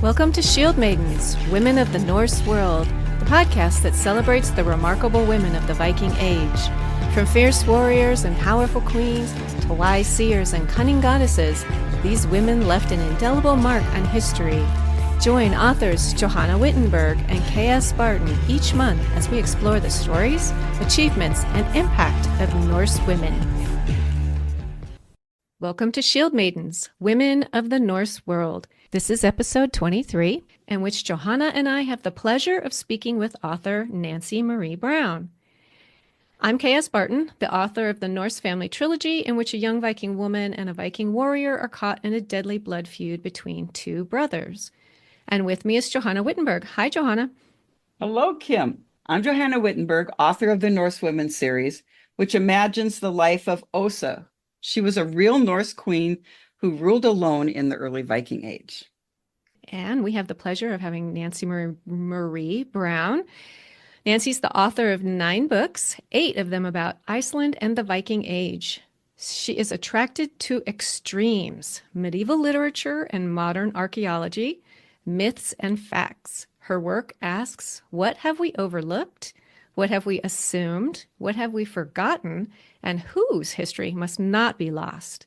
Welcome to Shield Maidens, Women of the Norse World, the podcast that celebrates the remarkable women of the Viking Age. From fierce warriors and powerful queens to wise seers and cunning goddesses, these women left an indelible mark on history. Join authors Johanna and K.S. each month as we explore the stories, achievements, and impact of Norse women. Welcome to Shield Maidens, Women of the Norse World. This is episode 23, in which Johanna and I have the pleasure of speaking with author Nancy Marie Brown. I'm K.S. Barton, the author of the Norse family trilogy, in which a young Viking woman and a Viking warrior are caught in a deadly blood feud between two brothers. And with me is Johanna Wittenberg. Hi, Johanna. Hello, Kim. I'm Johanna Wittenberg, author of the Norse Women series, which imagines the life of Osa. She was a real Norse queen who ruled alone in the early Viking Age. And we have the pleasure of having Nancy Marie Brown. Nancy's the author of 9 books, 8 of them about Iceland and the Viking Age. She is attracted to extremes, medieval literature and modern archaeology, myths and facts. Her work asks, what have we overlooked? What have we assumed? What have we forgotten? And whose history must not be lost?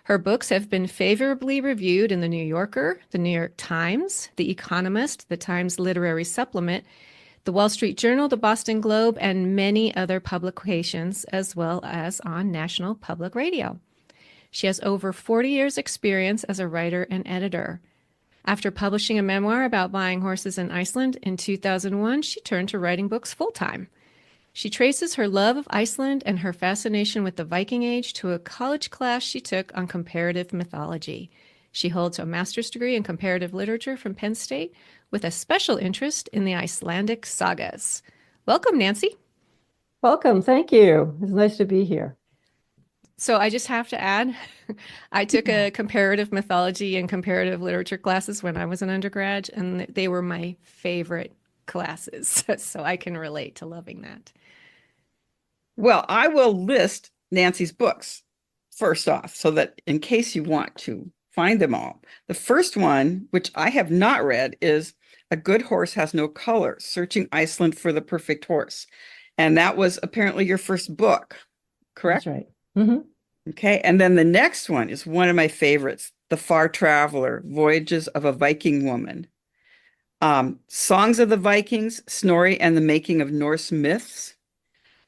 Her books have been favorably reviewed in The New Yorker, The New York Times, The Economist, The Times Literary Supplement, The Wall Street Journal, The Boston Globe, and many other publications, as well as on National Public Radio. She has over 40 years' experience as a writer and editor. After publishing a memoir about buying horses in Iceland in 2001, she turned to writing books full-time. She traces her love of Iceland and her fascination with the Viking Age to a college class she took on comparative mythology. She holds a master's degree in comparative literature from Penn State with a special interest in the Icelandic sagas. Welcome, Nancy. Welcome. Thank you. It's nice to be here. So I just have to add, I took a comparative mythology and comparative literature classes when I was an undergrad, and they were my favorite classes. So I can relate to loving that. Well, I will list Nancy's books first off, so that in case you want to find them all. The first one, which I have not read, is A Good Horse Has No Color, Searching Iceland for the Perfect Horse. And that was apparently your first book, correct? That's right. Mm-hmm. Okay. And then the next one is one of my favorites, The Far Traveler, Voyages of a Viking Woman. Songs of the Vikings, Snorri and the Making of Norse Myths.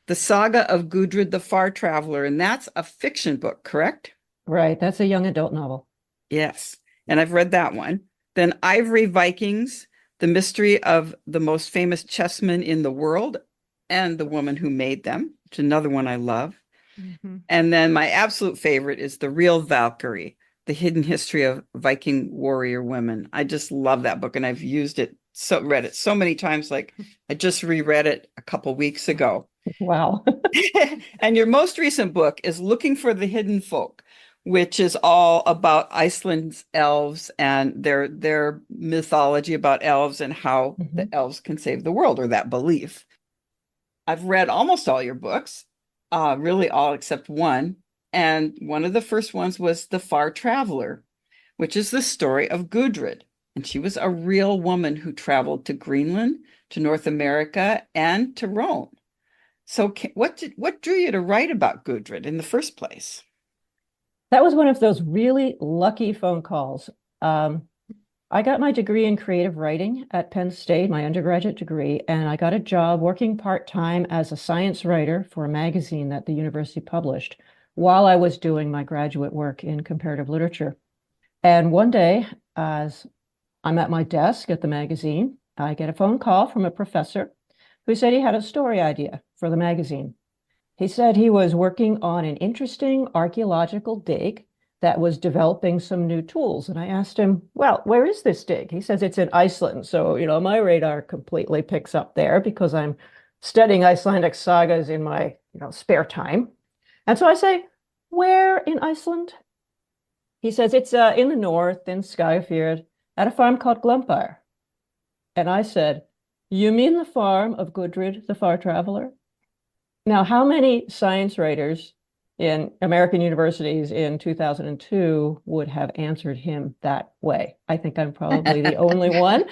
The Saga of Gudrid the Far Traveler, and that's a fiction book, correct? Right. That's a young adult novel. Yes. And I've read that one. Then Ivory Vikings, The Mystery of the Most Famous Chessmen in the World and the Woman Who Made Them, which is another one I love. Mm-hmm. And then my absolute favorite is The Real Valkyrie, The Hidden History of Viking Warrior Women. I just love that book, and I've read it so many times. Like I just reread it a couple weeks ago. Wow. And your most recent book is Looking for the Hidden Folk, which is all about Iceland's elves and their mythology about elves and how the elves can save the world, or that belief. I've read almost all your books, really all except one. And one of the first ones was The Far Traveler, which is the story of Gudrid. And she was a real woman who traveled to Greenland, to North America, and to Rome. So what drew you to write about Gudrid in the first place? That was one of those really lucky phone calls. I got my degree in creative writing at Penn State, my undergraduate degree, and I got a job working part-time as a science writer for a magazine that the university published while I was doing my graduate work in comparative literature. And one day, as I'm at my desk at the magazine, I get a phone call from a professor who said he had a story idea for the magazine. He said he was working on an interesting archaeological dig that was developing some new tools. And I asked him, well, where is this dig? He says it's in Iceland. So, my radar completely picks up there because I'm studying Icelandic sagas in my, spare time. And so I say, where in Iceland? He says, it's in the north, in Skagafjord, at a farm called Glumpar. And I said, you mean the farm of Gudrid the Far Traveler? Now, how many science writers in American universities in 2002 would have answered him that way. I think I'm probably the only one.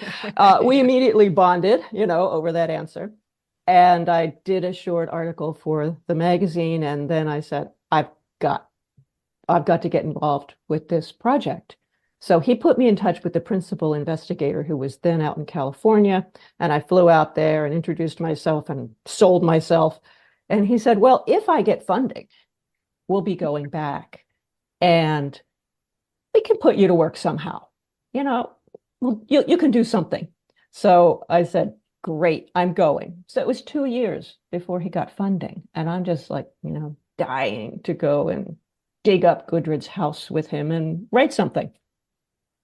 We immediately bonded, over that answer. And I did a short article for the magazine, and then I said, got I've got to get involved with this project. So he put me in touch with the principal investigator who was then out in California. And I flew out there and introduced myself and sold myself. And he said, well, if I get funding, we'll be going back and we can put you to work somehow. Well, you can do something. So I said, great, I'm going. So it was 2 years before he got funding. And I'm just like, dying to go and dig up Gudrid's house with him and write something.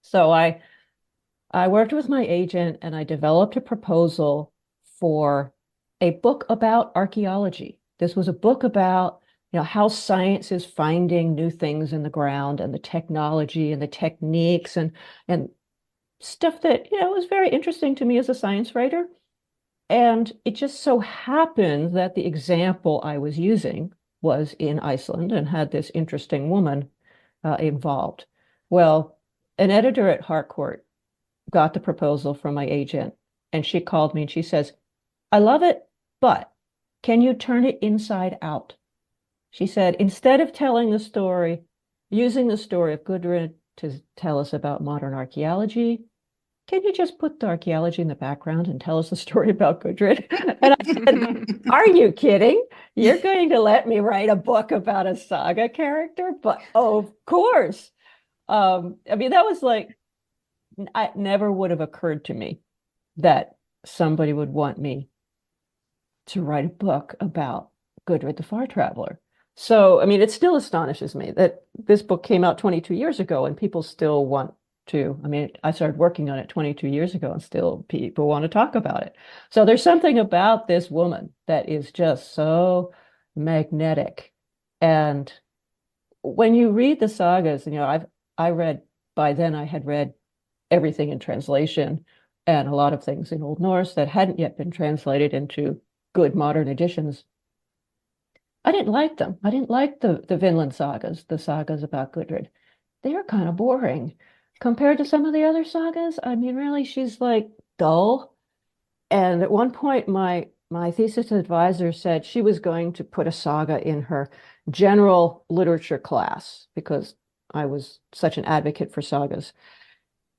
So I worked with my agent and I developed a proposal for a book about archaeology. This was a book about, how science is finding new things in the ground and the technology and the techniques and stuff that, was very interesting to me as a science writer. And it just so happened that the example I was using was in Iceland and had this interesting woman involved. Well, an editor at Harcourt got the proposal from my agent, and she called me and she says, I love it, but can you turn it inside out? She said, instead of telling the story, using the story of Gudrid to tell us about modern archaeology, can you just put the archaeology in the background and tell us the story about Gudrid? And I said, are you kidding? You're going to let me write a book about a saga character? But of course. That was like, it never would have occurred to me that somebody would want me to write a book about Gudrid the Far Traveler. So, it still astonishes me that this book came out 22 years ago and people still want to. I started working on it 22 years ago and still people want to talk about it. So there's something about this woman that is just so magnetic. And when you read the sagas, by then I had read everything in translation and a lot of things in Old Norse that hadn't yet been translated into good modern editions. I didn't like them. I didn't like the Vinland sagas, the sagas about Gudrid. They're kind of boring compared to some of the other sagas. Really, she's like dull. And at one point, my thesis advisor said she was going to put a saga in her general literature class because I was such an advocate for sagas.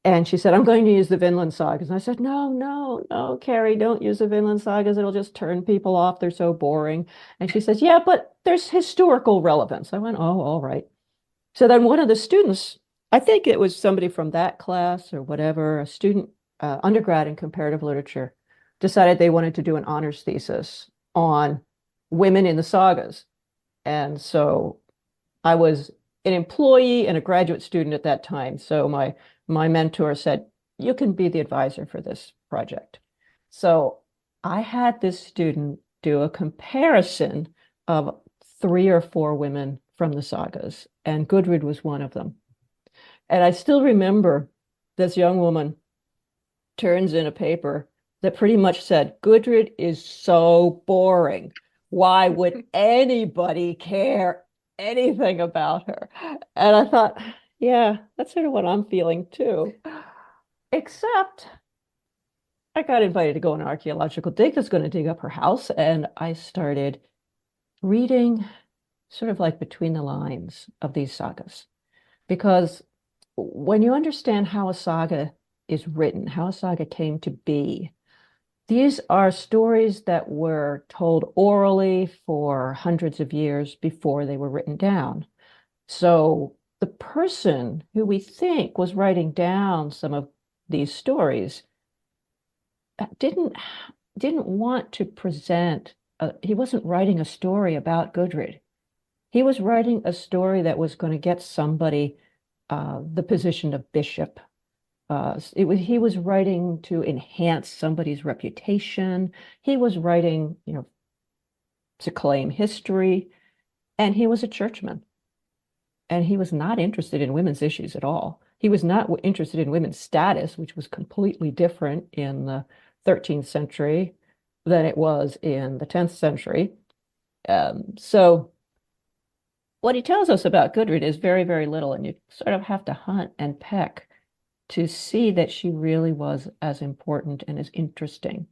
And she said, I'm going to use the Vinland sagas. And I said, no, Carrie, don't use the Vinland sagas. It'll just turn people off. They're so boring. And she says, yeah, but there's historical relevance. I went, oh, all right. So then one of the students, I think it was somebody from that class or whatever, a student, undergrad in comparative literature, decided they wanted to do an honors thesis on women in the sagas. And so I was an employee and a graduate student at that time. So my mentor said, you can be the advisor for this project. So I had this student do a comparison of 3 or 4 women from the sagas, and Gudrid was one of them. And I still remember this young woman turns in a paper that pretty much said, Gudrid is so boring. Why would anybody care anything about her? And I thought, yeah, that's sort of what I'm feeling too. Except I got invited to go on an archaeological dig that's going to dig up her house. And I started reading sort of like between the lines of these sagas. Because when you understand how a saga is written, how a saga came to be, these are stories that were told orally for hundreds of years before they were written down. So the person who we think was writing down some of these stories didn't want to present, he wasn't writing a story about Gudrid. He was writing a story that was going to get somebody the position of bishop. He was writing to enhance somebody's reputation. He was writing, to claim history, and he was a churchman. And he was not interested in women's issues at all. He was not interested in women's status, which was completely different in the 13th century than it was in the 10th century. So what he tells us about Gudrid is very, very little, and you sort of have to hunt and peck to see that she really was as important and as interesting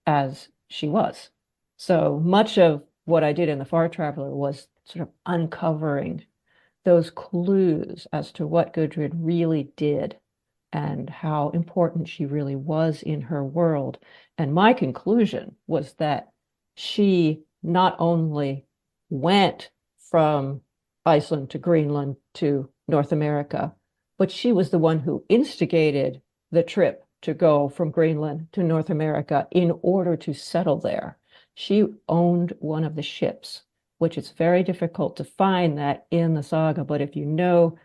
as she was. So much of what I did in The Far Traveler was sort of uncovering those clues as to what Gudrid really did and how important she really was in her world. And my conclusion was that she not only went from Iceland to Greenland to North America, but she was the one who instigated the trip to go from Greenland to North America in order to settle there. She owned one of the ships, which it's very difficult to find that in the saga. But if you know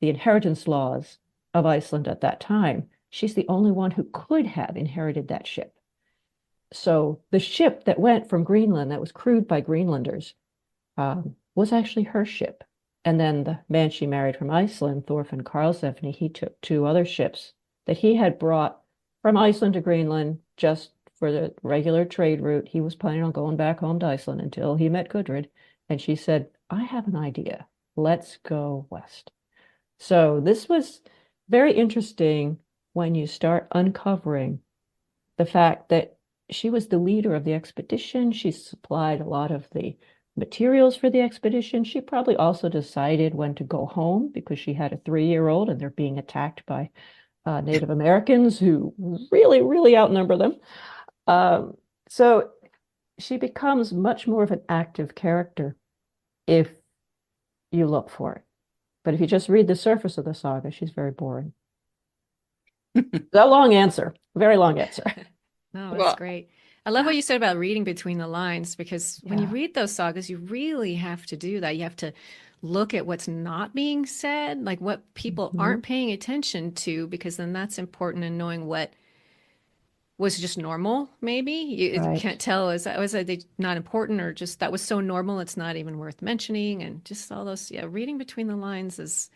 the inheritance laws of Iceland at that time, she's the only one who could have inherited that ship. So the ship that went from Greenland, that was crewed by Greenlanders, was actually her ship. And then the man she married from Iceland, Thorfinn Karlsefni, he took two other ships that he had brought from Iceland to Greenland just for the regular trade route. He was planning on going back home to Iceland until he met Gudrid. And she said, I have an idea. Let's go west. So this was very interesting when you start uncovering the fact that she was the leader of the expedition. She supplied a lot of the materials for the expedition. She probably also decided when to go home because she had a 3-year-old and they're being attacked by Native Americans who really, really outnumber them. So she becomes much more of an active character if you look for it. But if you just read the surface of the saga, she's very boring. A long answer, very long answer. No, that's great. I love what you said about reading between the lines, because when you Yeah. read those sagas, you really have to do that. You have to look at what's not being said, like what people aren't paying attention to, because then that's important in knowing what was just normal, maybe. You Right. can't tell, was they not important, or just that was so normal it's not even worth mentioning, and just all those, yeah, reading between the lines is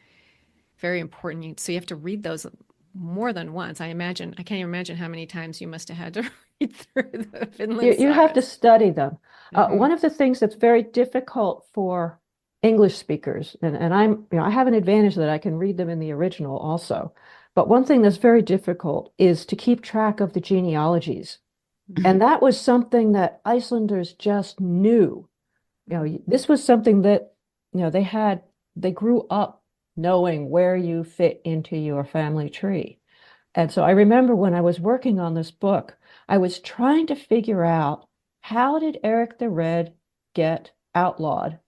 very important. So you have to read those more than once. I can't even imagine how many times you must have had to read through the Finland You have to sagas. study them. Mhm. One of the things that's very difficult for English speakers, and I have an advantage that I can read them in the original also. But one thing that's very difficult is to keep track of the genealogies. And that was something that Icelanders just knew. This was something that, they grew up knowing where you fit into your family tree. And so I remember when I was working on this book, I was trying to figure out, how did Eric the Red get outlawed?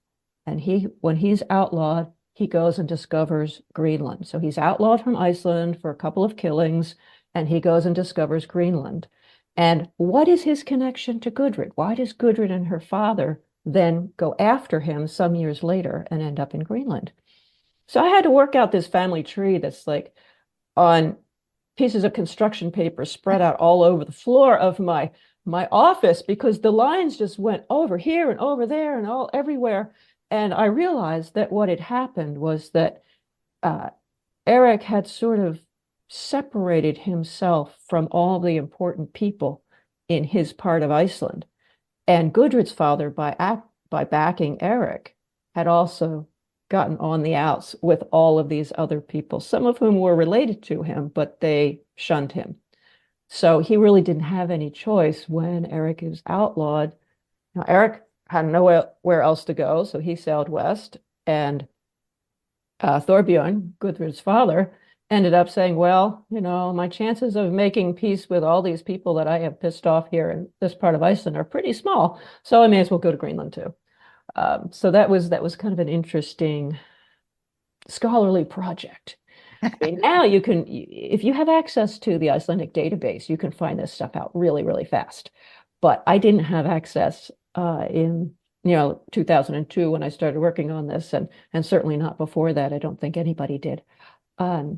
And when he's outlawed, he goes and discovers Greenland. So he's outlawed from Iceland for a couple of killings, and he goes and discovers Greenland. And what is his connection to Gudrid? Why does Gudrid and her father then go after him some years later and end up in Greenland? So I had to work out this family tree that's like on pieces of construction paper spread out all over the floor of my office, because the lines just went over here and over there and all everywhere. And I realized that what had happened was that Eric had sort of separated himself from all the important people in his part of Iceland. And Gudrid's father, by backing Eric, had also gotten on the outs with all of these other people, some of whom were related to him, but they shunned him. So he really didn't have any choice when Eric is outlawed. Now, Eric had nowhere else to go, so he sailed west, and Thorbjorn, Gudrid's father, ended up saying, well, my chances of making peace with all these people that I have pissed off here in this part of Iceland are pretty small, so I may as well go to Greenland too. So that was kind of an interesting scholarly project. I mean, now you can, if you have access to the Icelandic database, you can find this stuff out really, really fast. But I didn't have access in 2002 when I started working on this, and certainly not before that. I don't think anybody did.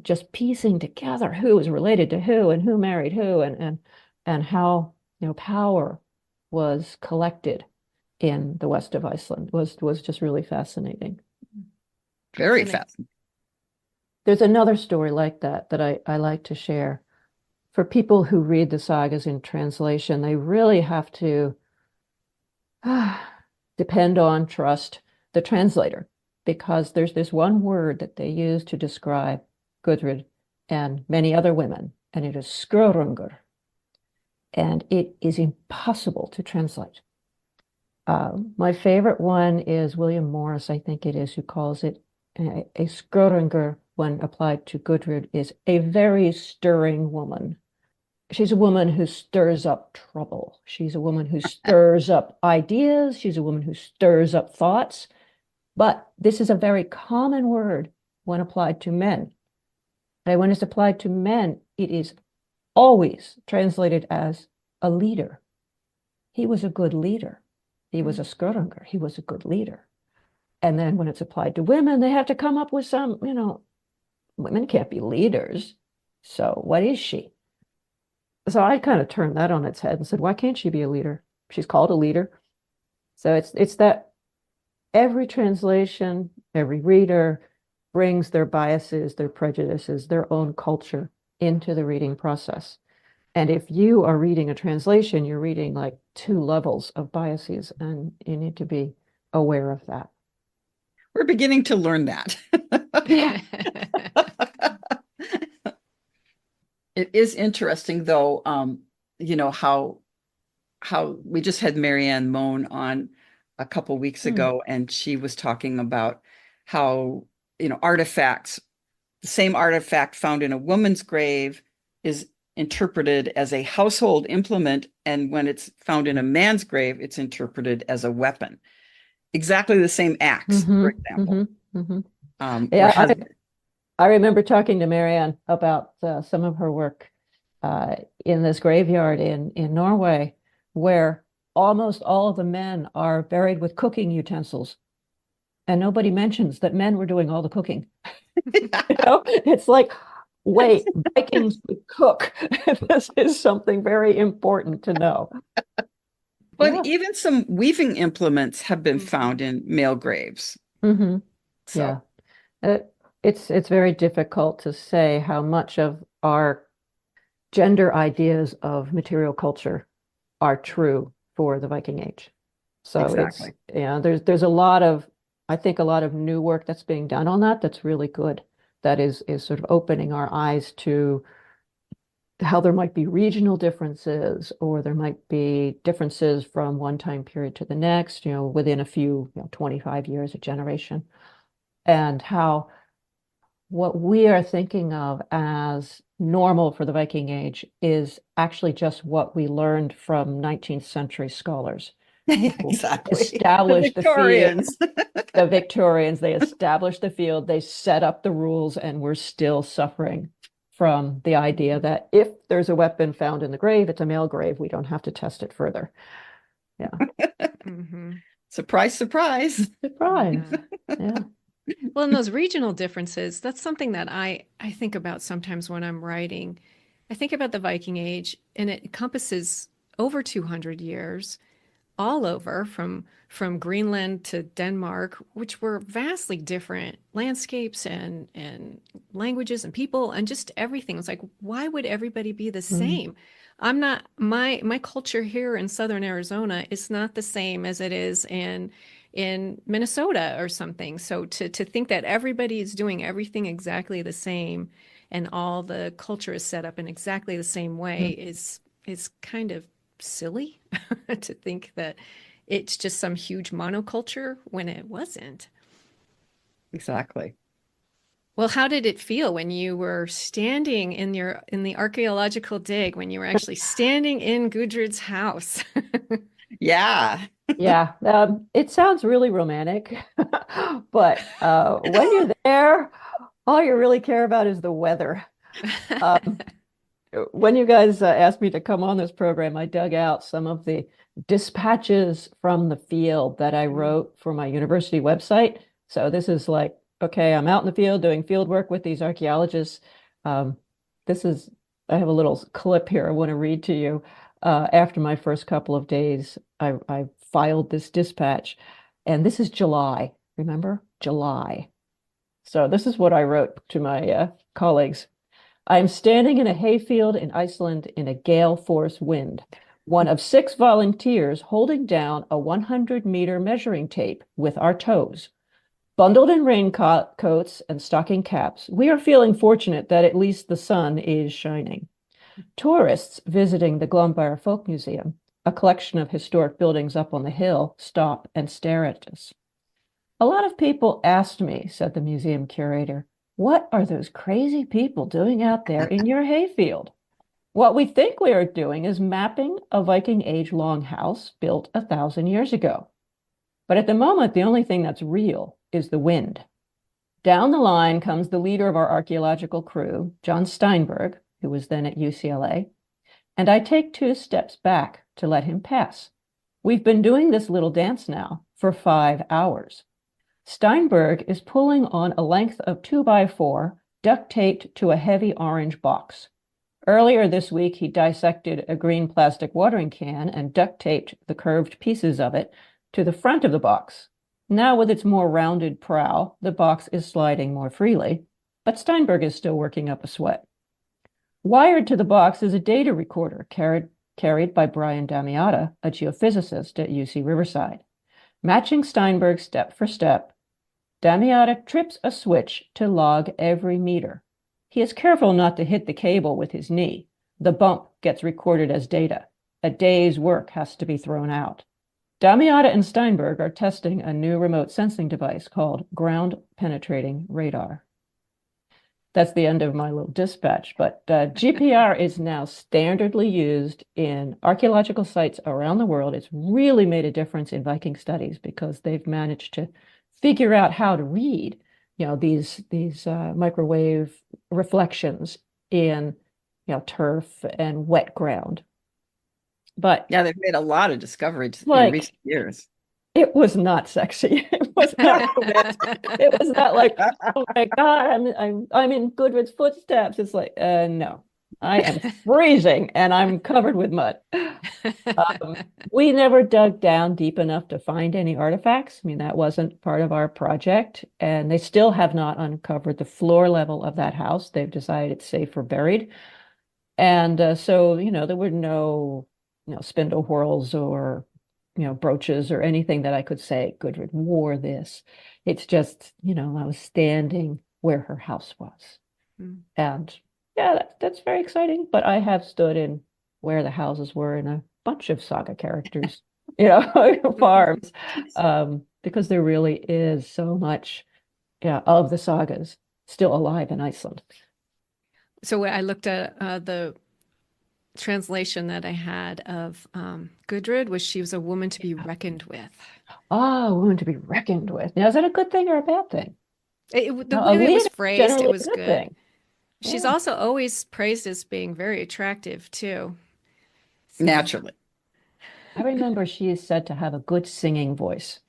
Just piecing together who was related to who and who married who, and how power was collected in the west of Iceland was just really fascinating. Very fascinating. There's another story like that I like to share. For people who read the sagas in translation, they really have to trust the translator, because there's this one word that they use to describe Gudrid and many other women, and it is skrörungur, and it is impossible to translate. My favorite one is William Morris, I think it is, who calls it a skrörungur when applied to Gudrid is a very stirring woman. She's a woman who stirs up trouble. She's a woman who stirs up ideas. She's a woman who stirs up thoughts. But this is a very common word when applied to men. And when it's applied to men, it is always translated as a leader. He was a good leader. He was a skrörungur. He was a good leader. And then when it's applied to women, they have to come up with some, women can't be leaders. So what is she? So I kind of turned that on its head and said, why can't she be a leader? She's called a leader. So it's that every translation, every reader brings their biases, their prejudices, their own culture into the reading process. And if you are reading a translation, you're reading like 2 levels of biases, and you need to be aware of that. We're beginning to learn that. Yeah. It is interesting, though, how we just had Marianne Moan on a couple weeks ago, and she was talking about how, artifacts, the same artifact found in a woman's grave is interpreted as a household implement, and when it's found in a man's grave, it's interpreted as a weapon. Exactly the same axe, for example. Yeah, I remember talking to Marianne about some of her work in this graveyard in Norway, where almost all of the men are buried with cooking utensils. And nobody mentions that men were doing all the cooking. It's like, wait, Vikings could cook. This is something very important to know. But even some weaving implements have been found in male graves. So. Yeah. It's very difficult to say how much of our gender ideas of material culture are true for the Viking Age. So exactly. There's a lot of, I think, a lot of new work that's being done on that that's really good. That is sort of opening our eyes to how there might be regional differences, or there might be differences from one time period to the next, within a few, 25 years, a generation, and how what we are thinking of as normal for the Viking Age is actually just what we learned from 19th century scholars. Exactly. Established the Victorians. The Victorians, they established the field, they set up the rules, and we're still suffering from the idea that if there's a weapon found in the grave, it's a male grave. We don't have to test it further. Yeah. Surprise, surprise. Surprise. Yeah. Well, in those regional differences, that's something that I think about sometimes when I'm writing. I think about the Viking Age, and it encompasses over 200 years, all over from Greenland to Denmark, which were vastly different landscapes and languages and people and just everything. It's like, why would everybody be the same? I'm not, my culture here in Southern Arizona is not the same as it is in Minnesota or something. So to think that everybody is doing everything exactly the same and all the culture is set up in exactly the same way is kind of silly to think that it's just some huge monoculture when it wasn't. Exactly. Well, how did it feel when you were standing in the archaeological dig, when you were actually standing in Gudrid's house? Yeah. Yeah. It sounds really romantic, but when you're there, all you really care about is the weather. When you guys asked me to come on this program, I dug out some of the dispatches from the field that I wrote for my university website. So this is like, okay, I'm out in the field doing field work with these archaeologists. I have a little clip here I want to read to you. After my first couple of days, I filed this dispatch, and this is July. Remember? July. So this is what I wrote to my colleagues. I'm standing in a hayfield in Iceland in a gale force wind, one of 6 volunteers holding down a 100-meter measuring tape with our toes. Bundled in raincoats and stocking caps, we are feeling fortunate that at least the sun is shining. Tourists visiting the Glombar Folk Museum, a collection of historic buildings up on the hill, stop and stare at us. A lot of people asked me, said the museum curator, what are those crazy people doing out there in your hayfield? What we think we are doing is mapping a Viking Age longhouse built 1,000 years ago. But at the moment, the only thing that's real is the wind. Down the line comes the leader of our archaeological crew, John Steinberg, who was then at UCLA, and I take 2 steps back to let him pass. We've been doing this little dance now for 5 hours. Steinberg is pulling on a length of 2x4 duct taped to a heavy orange box. Earlier this week, he dissected a green plastic watering can and duct taped the curved pieces of it to the front of the box. Now, with its more rounded prow, the box is sliding more freely, but Steinberg is still working up a sweat. Wired to the box is a data recorder carried by Brian Damiata, a geophysicist at UC Riverside. Matching Steinberg step for step, Damiata trips a switch to log every meter. He is careful not to hit the cable with his knee. The bump gets recorded as data. A day's work has to be thrown out. Damiata and Steinberg are testing a new remote sensing device called ground penetrating radar. That's the end of my little dispatch, but GPR is now standardly used in archaeological sites around the world. It's really made a difference in Viking studies because they've managed to figure out how to read, these microwave reflections in, turf and wet ground. But yeah, they've made a lot of discoveries in recent years. It was not sexy. It was not romantic. It was not like, oh my God, I'm in Gudrid's footsteps. It's like, no, I am freezing and I'm covered with mud. We never dug down deep enough to find any artifacts. I mean, that wasn't part of our project, and they still have not uncovered the floor level of that house. They've decided it's safe for buried. And so, there were no spindle whorls or, brooches or anything that I could say Gudrid wore this. It's just, I was standing where her house was. Mm. And yeah, that's very exciting. But I have stood in where the houses were in a bunch of saga characters, farms, because there really is so much of the sagas still alive in Iceland. So I looked at the translation that I had of Gudrid was she was a woman to be reckoned with. Oh, a woman to be reckoned with. Now, is that a good thing or a bad thing? The way it was phrased, it was good. She's also always praised as being very attractive, too. So. Naturally. I remember she is said to have a good singing voice,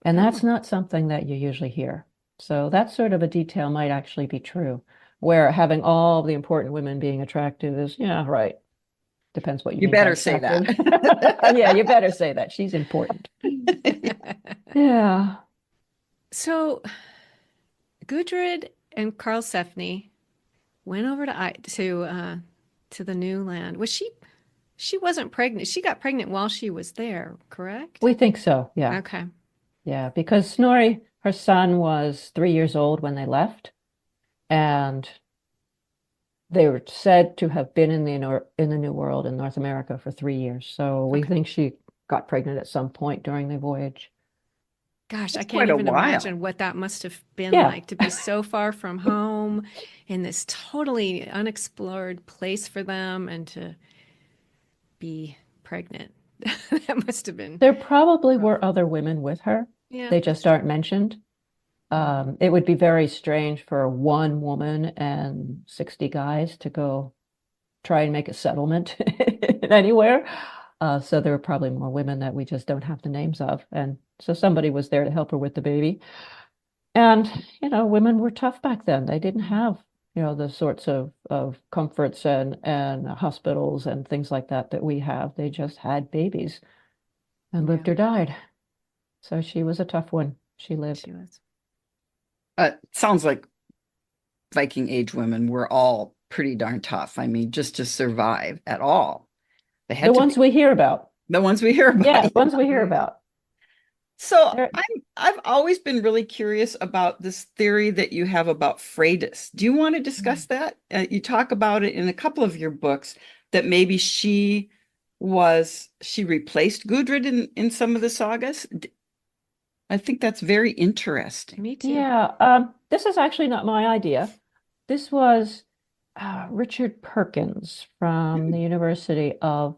and that's not something that you usually hear. So that sort of a detail might actually be true, where having all the important women being attractive is, right. Depends what you better say that. Yeah, you better say that. She's important. Yeah. So Gudrid and Karlsefni went over to the new land. Was she wasn't pregnant. She got pregnant while she was there, correct? We think so, yeah. Okay. Yeah, because Snorri, her son, was 3 years old when they left, and they were said to have been in the New World in North America for 3 years. So we think she got pregnant at some point during the voyage. Gosh, that's I can't even imagine what that must have been like to be so far from home in this totally unexplored place for them and to be pregnant. That must have been. There probably were other women with her. Yeah, they just aren't mentioned. It would be very strange for one woman and 60 guys to go try and make a settlement anywhere. So there were probably more women that we just don't have the names of. And so somebody was there to help her with the baby. And, women were tough back then. They didn't have, the sorts of comforts and hospitals and things like that we have. They just had babies and lived or died. So she was a tough one. She lived. She was. Sounds like Viking Age women were all pretty darn tough. I mean, just to survive at all. They had the ones we hear about. The ones we hear about. Yeah, the ones we hear about. So There, I've always been really curious about this theory that you have about Freydis. Do you want to discuss that? You talk about it in a couple of your books that maybe she replaced Gudrid in some of the sagas. I think that's very interesting. Me too. yeah, this is actually not my idea. This was Richard Perkins from the University of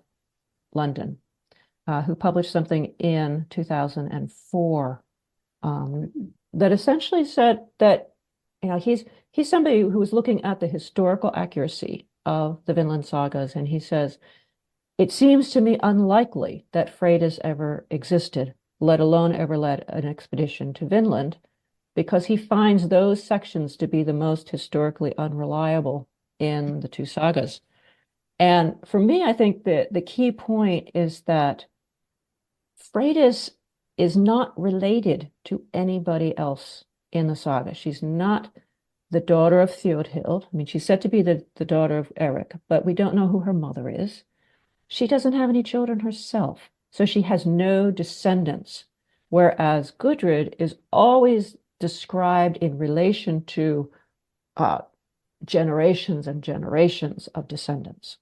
London, who published something in 2004 that essentially said that he's somebody who was looking at the historical accuracy of the Vinland sagas, and he says, it seems to me unlikely that Freydis ever existed, let alone ever led an expedition to Vinland, because he finds those sections to be the most historically unreliable in the two sagas. And for me, I think that the key point is that Freydis is not related to anybody else in the saga. She's not the daughter of Theodhild. I mean, she's said to be the daughter of Eric, but we don't know who her mother is. She doesn't have any children herself, so she has no descendants, whereas Gudrid is always described in relation to generations and generations of descendants.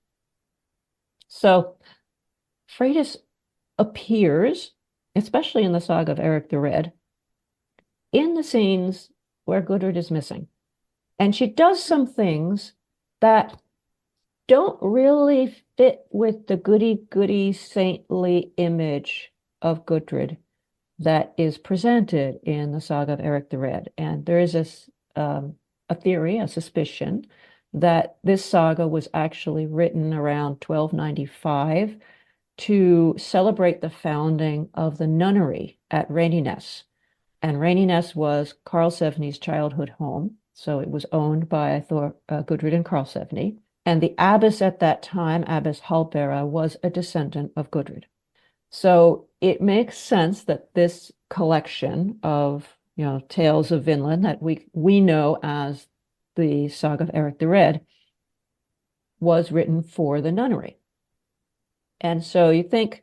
So Freydis appears, especially in the saga of Eric the Red, in the scenes where Gudrid is missing. And she does some things that don't really fit with the goody-goody saintly image of Gudrid that is presented in the saga of Eric the Red. And there is a theory, a suspicion, that this saga was actually written around 1295 to celebrate the founding of the nunnery at Rainyness. And Rainyness was Karlsevne's childhood home, so it was owned by Gudrid and Karlsevne. And the abbess at that time, Abbess Hallbera, was a descendant of Gudrid. So it makes sense that this collection of tales of Vinland that we know as the Saga of Eric the Red was written for the nunnery. And so you think,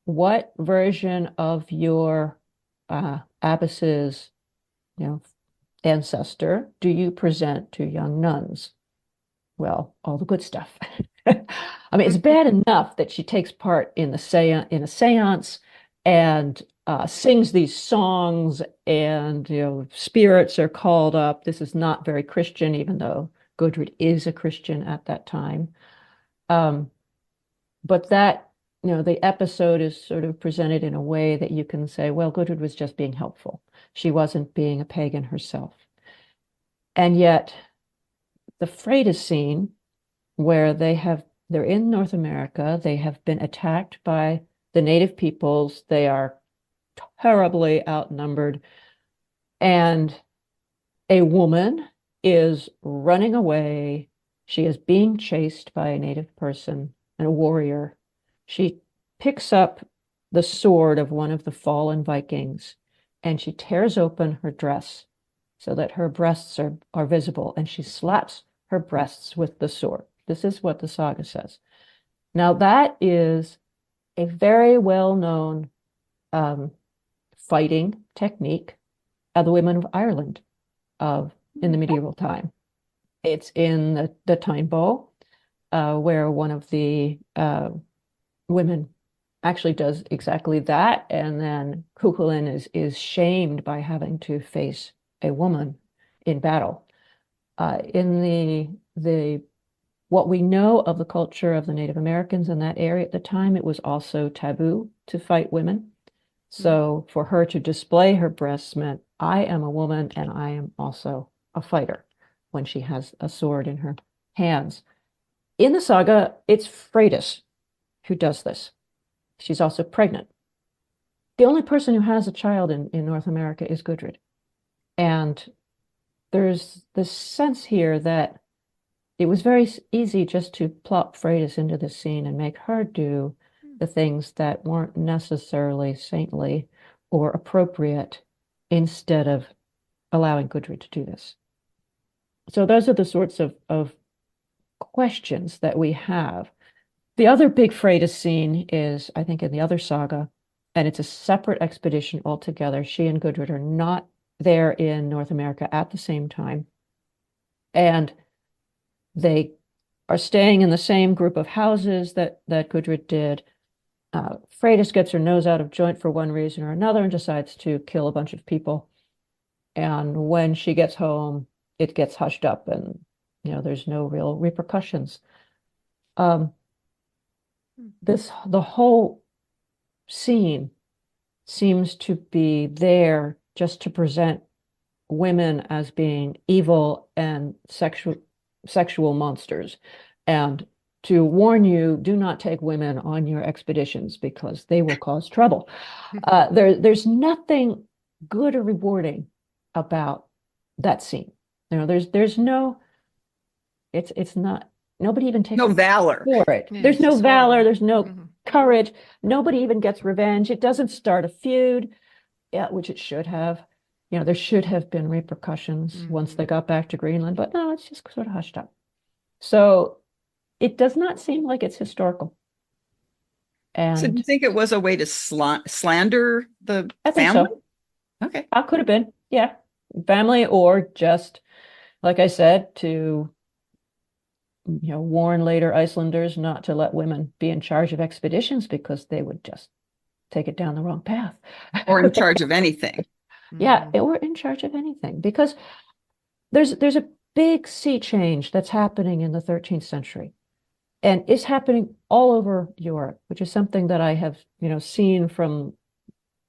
what version of your abbess's ancestor do you present to young nuns? Well, all the good stuff. I mean, it's bad enough that she takes part in a seance and sings these songs, and spirits are called up. This is not very Christian, even though Gudrid is a Christian at that time. But that the episode is sort of presented in a way that you can say, well, Gudrid was just being helpful. She wasn't being a pagan herself. And yet, the Freydis scene, where they're in North America, they have been attacked by the native peoples, they are terribly outnumbered, and a woman is running away. She is being chased by a native person and a warrior. She picks up the sword of one of the fallen Vikings, and she tears open her dress so that her breasts are visible, and she slaps her breasts with the sword. This is what the saga says. Now, that is a very well-known fighting technique of the women of Ireland in the medieval time. It's in the Tyne Bow, where one of the women actually does exactly that, and then Cuchulainn is shamed by having to face a woman in battle. In what we know of the culture of the Native Americans in that area at the time, it was also taboo to fight women. So for her to display her breasts meant, I am a woman and I am also a fighter, when she has a sword in her hands. In the saga, it's Freydis who does this. She's also pregnant. The only person who has a child in North America is Gudrid. And there's this sense here that it was very easy just to plop Freydis into the scene and make her do the things that weren't necessarily saintly or appropriate, instead of allowing Gudrid to do this. So those are the sorts of questions that we have. The other big Freydis scene is, I think, in the other saga, and it's a separate expedition altogether. She and Gudrid are not there in North America at the same time. And they are staying in the same group of houses that Gudrid did. Freydis gets her nose out of joint for one reason or another and decides to kill a bunch of people. And when she gets home, it gets hushed up, and there's no real repercussions. The whole scene seems to be there just to present women as being evil and sexual monsters, and to warn you, do not take women on your expeditions because they will cause trouble. There's nothing good or rewarding about that scene. There's no, it's not, nobody even takes No valor for it. Yeah, There's it's no just valor, horrible. there's no courage. Nobody even gets revenge. It doesn't start a feud, which it should have. There should have been repercussions once they got back to Greenland, but no, it's just sort of hushed up. So it does not seem like it's historical. So do you think it was a way to slander the I think family? so. Okay. Could have been, yeah, family, or just, like I said, to warn later Icelanders not to let women be in charge of expeditions because they would just take it down the wrong path. Or in charge of anything. Yeah, or in charge of anything, because there's a big sea change that's happening in the 13th century, and it's happening all over Europe, which is something that I have, seen from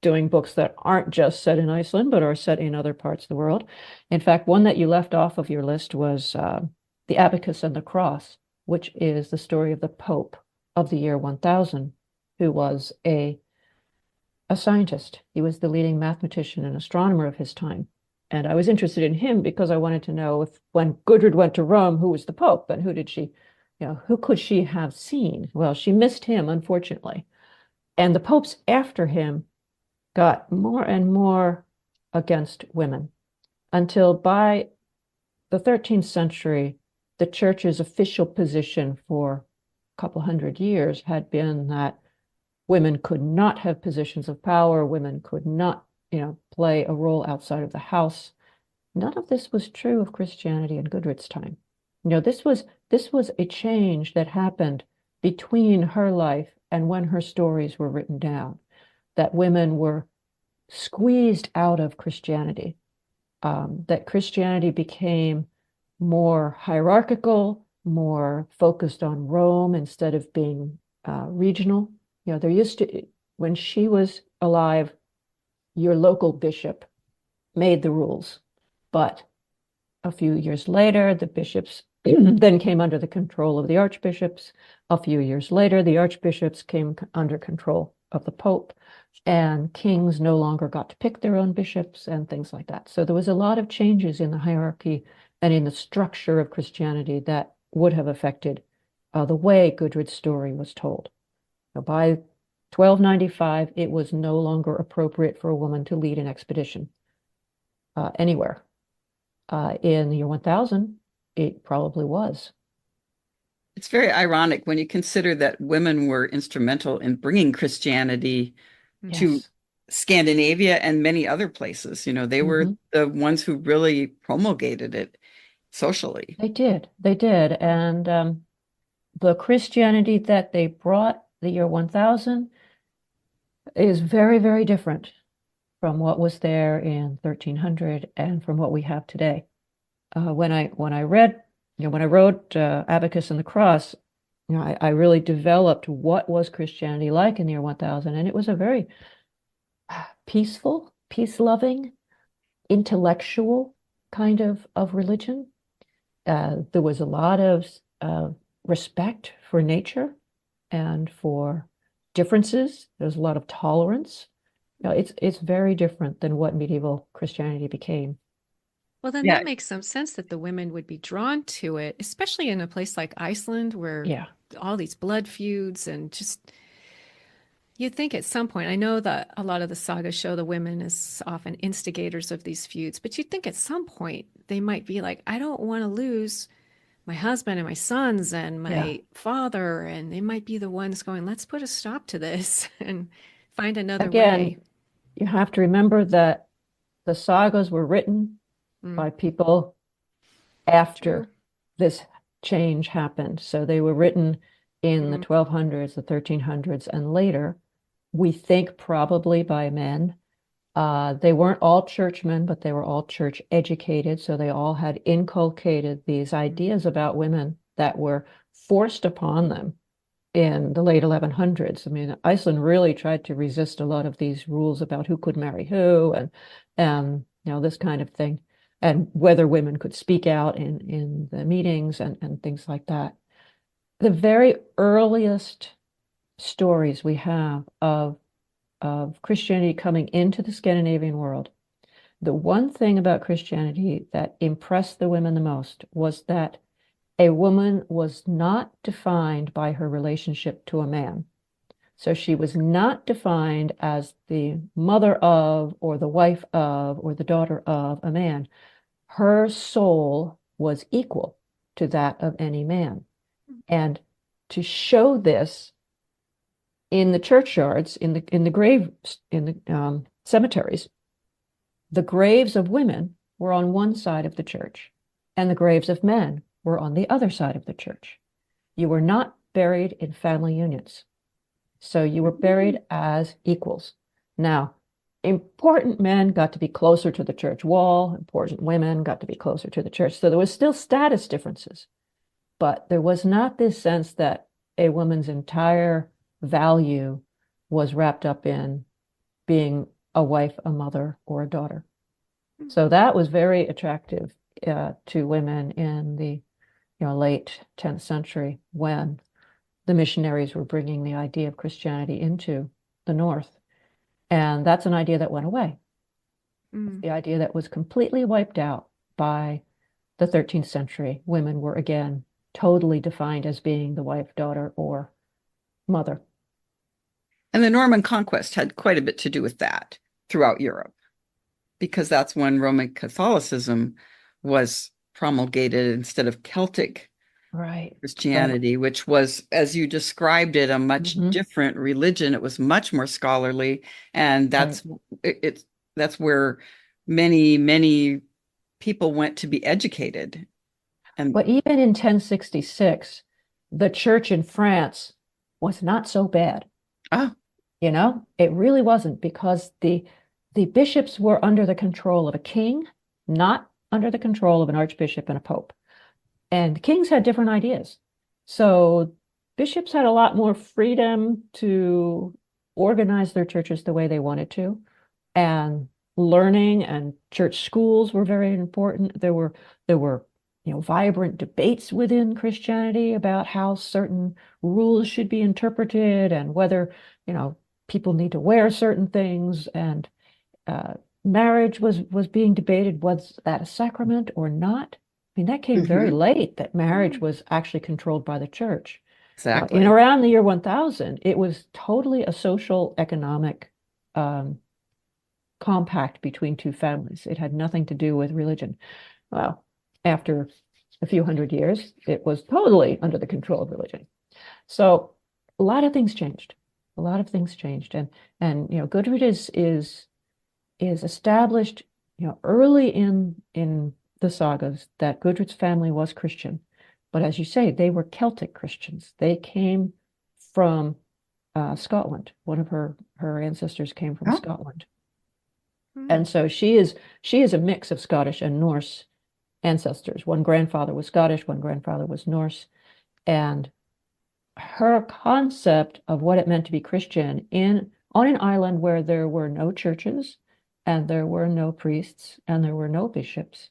doing books that aren't just set in Iceland, but are set in other parts of the world. In fact, one that you left off of your list was The Abacus and the Cross, which is the story of the Pope of the year 1000, who was a scientist. He was the leading mathematician and astronomer of his time. And I was interested in him because I wanted to know, if when Gudrid went to Rome, who was the Pope and who did she, who could she have seen? Well, she missed him, unfortunately. And the popes after him got more and more against women, until by the 13th century, the church's official position for a couple hundred years had been that women could not have positions of power, women could not, play a role outside of the house. None of this was true of Christianity in Gudrid's time. This was a change that happened between her life and when her stories were written down, that women were squeezed out of Christianity, that Christianity became more hierarchical, more focused on Rome instead of being regional. There used to, when she was alive, your local bishop made the rules, but a few years later, the bishops then came under the control of the archbishops. A few years later, the archbishops came under control of the Pope, and kings no longer got to pick their own bishops and things like that. So there was a lot of changes in the hierarchy and in the structure of Christianity that would have affected the way Gudrid's story was told. So by 1295, it was no longer appropriate for a woman to lead an expedition anywhere. In the year 1000, it probably was. It's very ironic when you consider that women were instrumental in bringing Christianity to Yes. Scandinavia and many other places. They were the ones who really promulgated it socially. They did. They did. And the Christianity that they brought the year 1000 is very, very different from what was there in 1300 and from what we have today. When I read, when I wrote Abacus and the Cross, I really developed what was Christianity like in the year 1000, and it was a very peaceful, peace-loving, intellectual kind of religion. There was a lot of respect for nature and for differences. There's a lot of tolerance. It's very different than what medieval Christianity became. Well, then Yeah. that makes some sense that the women would be drawn to it, especially in a place like Iceland where all these blood feuds and just you'd think at some point, I know that a lot of the sagas show the women as often instigators of these feuds, but you'd think at some point they might be like, I don't want to lose my husband and my sons and my father, and they might be the ones going, let's put a stop to this and find another way. Again, you have to remember that the sagas were written Mm, by people true. after this change happened. So they were written in the Mm, 1200s, the 1300s, and later. We think probably by men. They weren't all churchmen, but they were all church educated. So they all had inculcated these mm, ideas about women that were forced upon them in the late 1100s. I mean, Iceland really tried to resist a lot of these rules about who could marry who and this kind of thing, and whether women could speak out in the meetings and things like that. The very earliest stories we have of Christianity coming into the Scandinavian world, the one thing about Christianity that impressed the women the most was that a woman was not defined by her relationship to a man. So she was not defined as the mother of, or the wife of, or the daughter of a man. Her soul was equal to that of any man. And to show this in the churchyards, in the grave, in the cemeteries, the graves of women were on one side of the church, and the graves of men were on the other side of the church. You were not buried in family unions. So you were buried as equals. Now, important men got to be closer to the church wall, important women got to be closer to the church. So there was still status differences, but there was not this sense that a woman's entire value was wrapped up in being a wife, a mother, or a daughter. mm. So that was very attractive to women in the late 10th century when the missionaries were bringing the idea of Christianity into the North. And that's an idea that went away. Mm. The idea that was completely wiped out by the 13th century. Women were again totally defined as being the wife, daughter, or mother. And the Norman conquest had quite a bit to do with that throughout Europe, because that's when Roman Catholicism was promulgated instead of Celtic Right. Right. Christianity, which was, as you described it, a much Hmm. different religion. It was much more scholarly, and Right. that's where many people went to be educated. And But even in 1066, the church in France was not so bad. oh, It really wasn't, because the bishops were under the control of a king, not under the control of an archbishop and a pope. And kings had different ideas. So bishops had a lot more freedom to organize their churches the way they wanted to. And learning and church schools were very important. There were vibrant debates within Christianity about how certain rules should be interpreted and whether, you know, people need to wear certain things. And uh, marriage was being debated. Was that a sacrament or not? I mean, that came very mhm, late, that marriage Mm. was actually controlled by the church. In exactly. around the year 1000, it was totally a social economic um, compact between two families. It had nothing to do with religion. Well, after a few hundred years, it was totally under the control of religion. So a lot of things changed. A lot of things changed. And Gudrid is established, early in the sagas, that Gudrid's family was Christian. But as you say, they were Celtic Christians. They came from Scotland. One of her ancestors came from Oh, Scotland. Mm. And so she is a mix of Scottish and Norse ancestors. One grandfather was Scottish, one grandfather was Norse. And her concept of what it meant to be Christian on an island where there were no churches and there were no priests and there were no bishops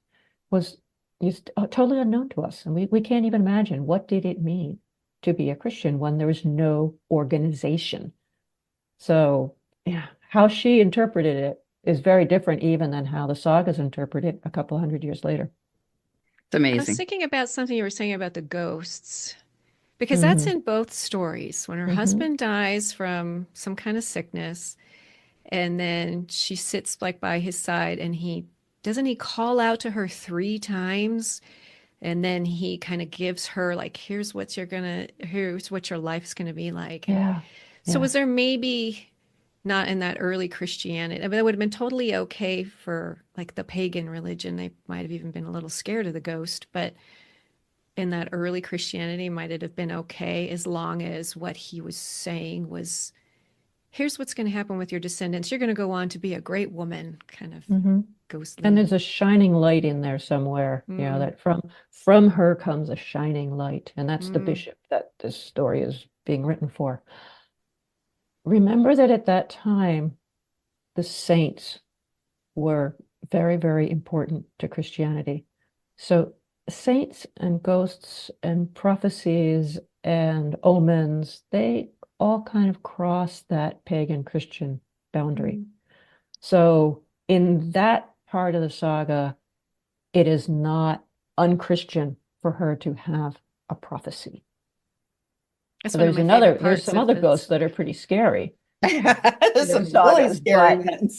was just totally unknown to us. And we can't even imagine, what did it mean to be a Christian when there was no organization. So yeah, how she interpreted it is very different even than how the sagas interpret it a couple hundred years later. it's I was amazing. thinking about something you were saying about the ghosts, because that's Hmm. in both stories. When her Hmm. husband dies from some kind of sickness, and then she sits like by his side, and he doesn't he call out to her 3 times, and then he kind of gives her like, here's what your life's gonna be like. And Yeah. so Yeah. was there maybe not in that early Christianity. I mean, it would have been totally okay for like the pagan religion. They might have even been a little scared of the ghost, but in that early Christianity, might it have been okay as long as what he was saying was, here's what's going to happen with your descendants. You're going to go on to be a great woman, kind of Hmm. And ghostly. there's a shining light in there somewhere, Mm, that from her comes a shining light, and that's the mm, bishop that this story is being written for. Remember that at that time, the saints were very, very important to Christianity. So saints and ghosts and prophecies and omens, they all kind of cross that pagan Christian boundary. mm. So in that part of the saga, it is not unchristian for her to have a prophecy. That's one of my favorite There's parts some of other this. ghosts that are pretty scary in There's their some really sagas, scary but ones.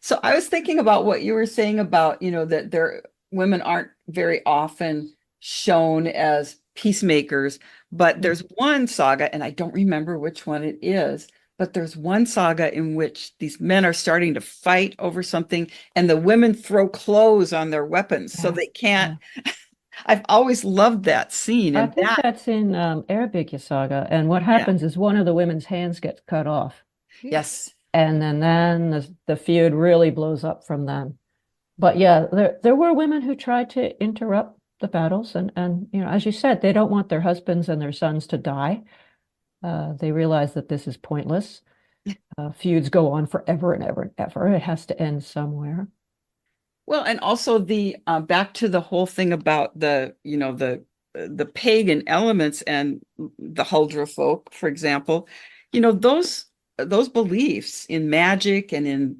So I was thinking about what you were saying about, that women aren't very often shown as peacemakers, but there's one saga, and I don't remember which one it is, but there's one saga in which these men are starting to fight over something, and the women throw clothes on their weapons so Yeah, they can't. yeah. I've always loved that scene, I and think that's in Arabic saga, and what yeah, happens is one of the women's hands gets cut off, yes. and then the feud really blows up from them. But yeah, there were women who tried to interrupt the battles, and as you said, they don't want their husbands and their sons to die. They realize that this is pointless. Feuds go on forever and ever and ever. It has to end somewhere. Well, and also the back to the whole thing about the pagan elements and the Huldra folk, for example, those beliefs in magic and in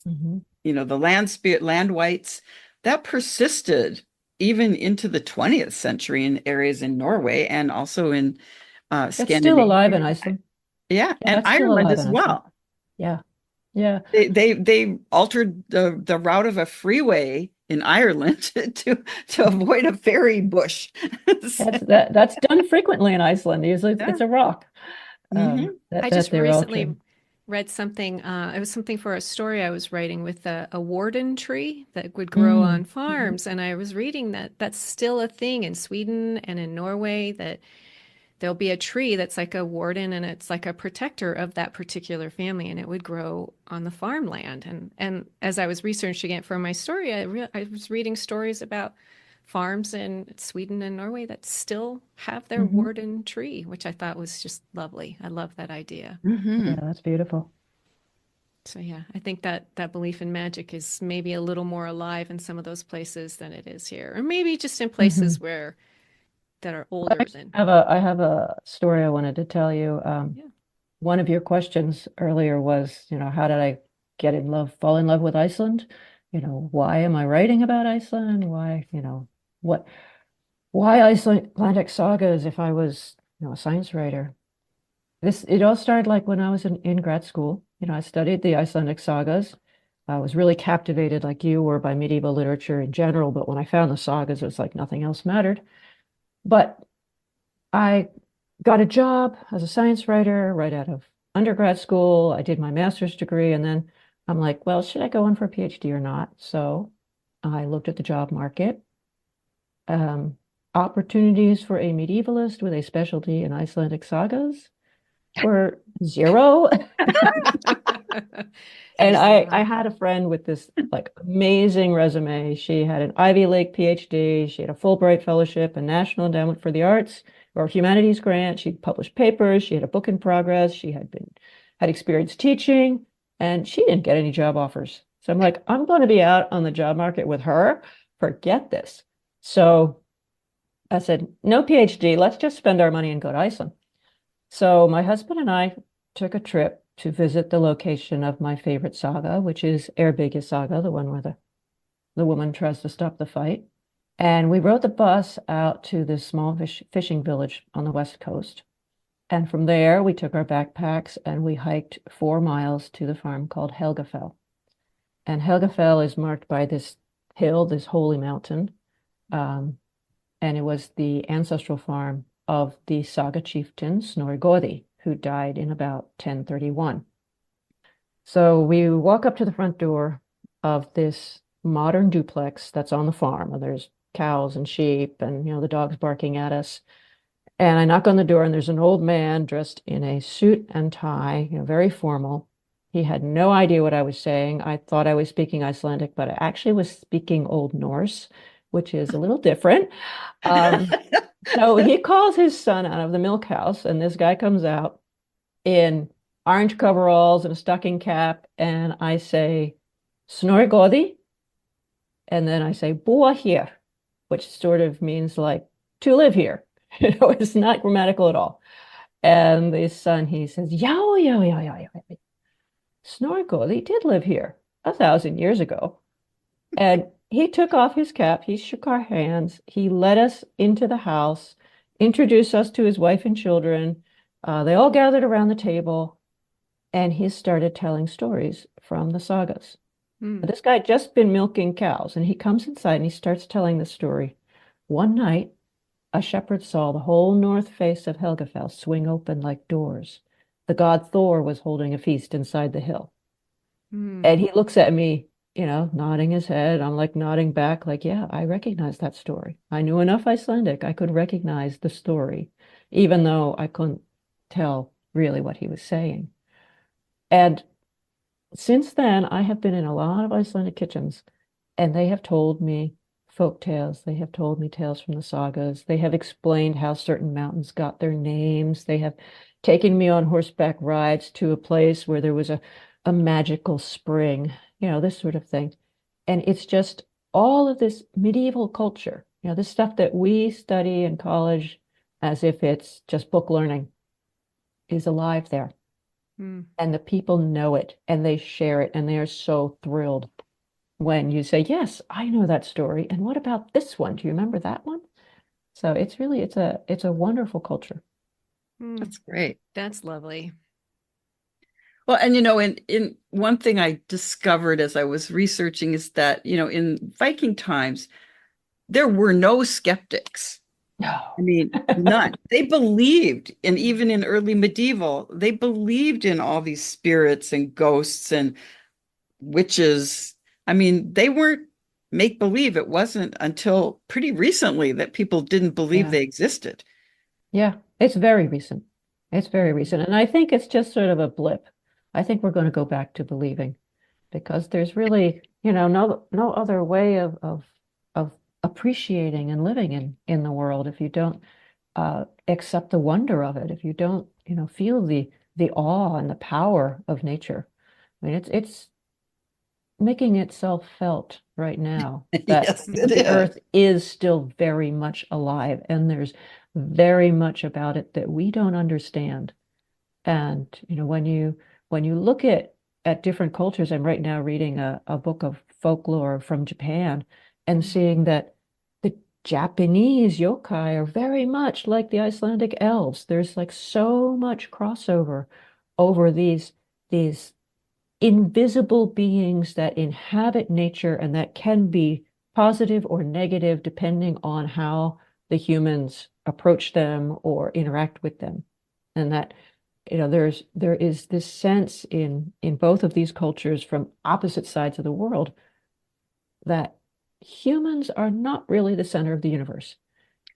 Hmm. the land spirit, land wights, that persisted even into the 20th century in areas in Norway and also in That's still alive Scandinavia. in Iceland. Yeah, Yeah, and that's still Ireland alive as in Iceland. well. Yeah, yeah. They altered the route of a freeway in Ireland to avoid a ferry bush. So, That's done frequently in Iceland. Usually yeah. it's a rock Hmm. that I just they're recently altering. read something. It was something for a story I was writing with a warden tree that would grow on Mm. Mhm. farms. And I was reading that that's still a thing in Sweden and in Norway, that there'll be a tree that's like a warden and it's like a protector of that particular family, and it would grow on the farmland. And as I was researching it for my story, I was reading stories about farms in Sweden and Norway that still have their Mhm. warden tree, which I thought was just lovely. I love that idea. Yeah, Hmm. that's beautiful. So yeah, I think that that belief in magic is maybe a little more alive in some of those places than it is here, or maybe just in places Mhm. where that are I older actually than. have a story I wanted to tell you. Yeah. One of your questions earlier was, how did I fall in love with Iceland? Why am I writing about Iceland? What, why Icelandic sagas if I was, a science writer? It all started like when I was in grad school. I studied the Icelandic sagas. I was really captivated, like you were, by medieval literature in general, but when I found the sagas, it was like nothing else mattered. But I got a job as a science writer right out of undergrad school. I did my master's degree, and then I'm like, well, should I go in for a PhD or not? So I looked at the job market. Um, Opportunities for a medievalist with a specialty in Icelandic sagas were zero. And There's I zero. had a friend with this like amazing resume. She had an Ivy League PhD. She had a Fulbright Fellowship, a National Endowment for the Arts or Humanities grant. She published papers. She had a book in progress. She had experience teaching, and she didn't get any job offers. So I'm like, I'm going to be out on the job market with her. Forget this. So I said, no PhD. Let's just spend our money and go to Iceland. So my husband and I took a trip to visit the location of my favorite saga, which is Eyrbyggja saga, the one where the woman tries to stop the fight. And we rode the bus out to this small fishing village on the west coast. And from there, we took our backpacks and we hiked 4 miles to the farm called Helgafell. And Helgafell is marked by this hill, this holy mountain. Um, and it was the ancestral farm of the saga chieftain Snorri, who died in about 1031. So we walk up to the front door of this modern duplex that's on the farm. And there's cows and sheep and, the dog's barking at us. And I knock on the door, and there's an old man dressed in a suit and tie, very formal. He had no idea what I was saying. I thought I was speaking Icelandic, but I actually was speaking Old Norse, which is a little different. So he calls his son out of the milk house, and this guy comes out in orange coveralls and a stocking cap, and I say, Snorri, and then I say, Bua here, which sort of means like to live here. It's not grammatical at all. And the son, he says, yo, yo, yo, yo, yo. Snorri did live here 1,000 years ago. And he took off his cap, he shook our hands, he led us into the house, introduced us to his wife and children. They all gathered around the table, and he started telling stories from the sagas. This guy had just been milking cows, and he comes inside and he starts telling the story. One night, a shepherd saw the whole north face of Helgafell swing open like doors. The god Thor was holding a feast inside the hill. And he looks at me, nodding his head. I'm like nodding back, like, yeah, I recognize that story. I knew enough Icelandic. I could recognize the story, even though I couldn't tell really what he was saying. And since then, I have been in a lot of Icelandic kitchens, and they have told me folk tales. They have told me tales from the sagas. They have explained how certain mountains got their names. They have taken me on horseback rides to a place where there was a magical spring, this sort of thing. And it's just all of this medieval culture, this stuff that we study in college as if it's just book learning is alive there. And the people know it, and they share it, and they are so thrilled when you say, yes, I know that story. And what about this one? Do you remember that one? So it's really, it's a wonderful culture. That's great. That's lovely. Well, and in one thing I discovered as I was researching is that, in Viking times, there were no skeptics. No. I mean, none. They believed, and even in early medieval, they believed in all these spirits and ghosts and witches. I mean, they weren't make believe. It wasn't until pretty recently that people didn't believe they existed. Yeah, it's very recent. It's very recent. And I think it's just sort of a blip. I think we're going to go back to believing because there's really, no other way of appreciating and living in the world if you don't accept the wonder of it, if you don't, feel the awe and the power of nature. I mean, it's making itself felt right now that Yes, it the is. earth is still very much alive, and there's very much about it that we don't understand. And when you look at different cultures, I'm right now reading a book of folklore from Japan and seeing that the Japanese yokai are very much like the Icelandic elves. There's like so much crossover over these invisible beings that inhabit nature and that can be positive or negative depending on how the humans approach them or interact with them. And that there is this sense in both of these cultures from opposite sides of the world that humans are not really the center of the universe,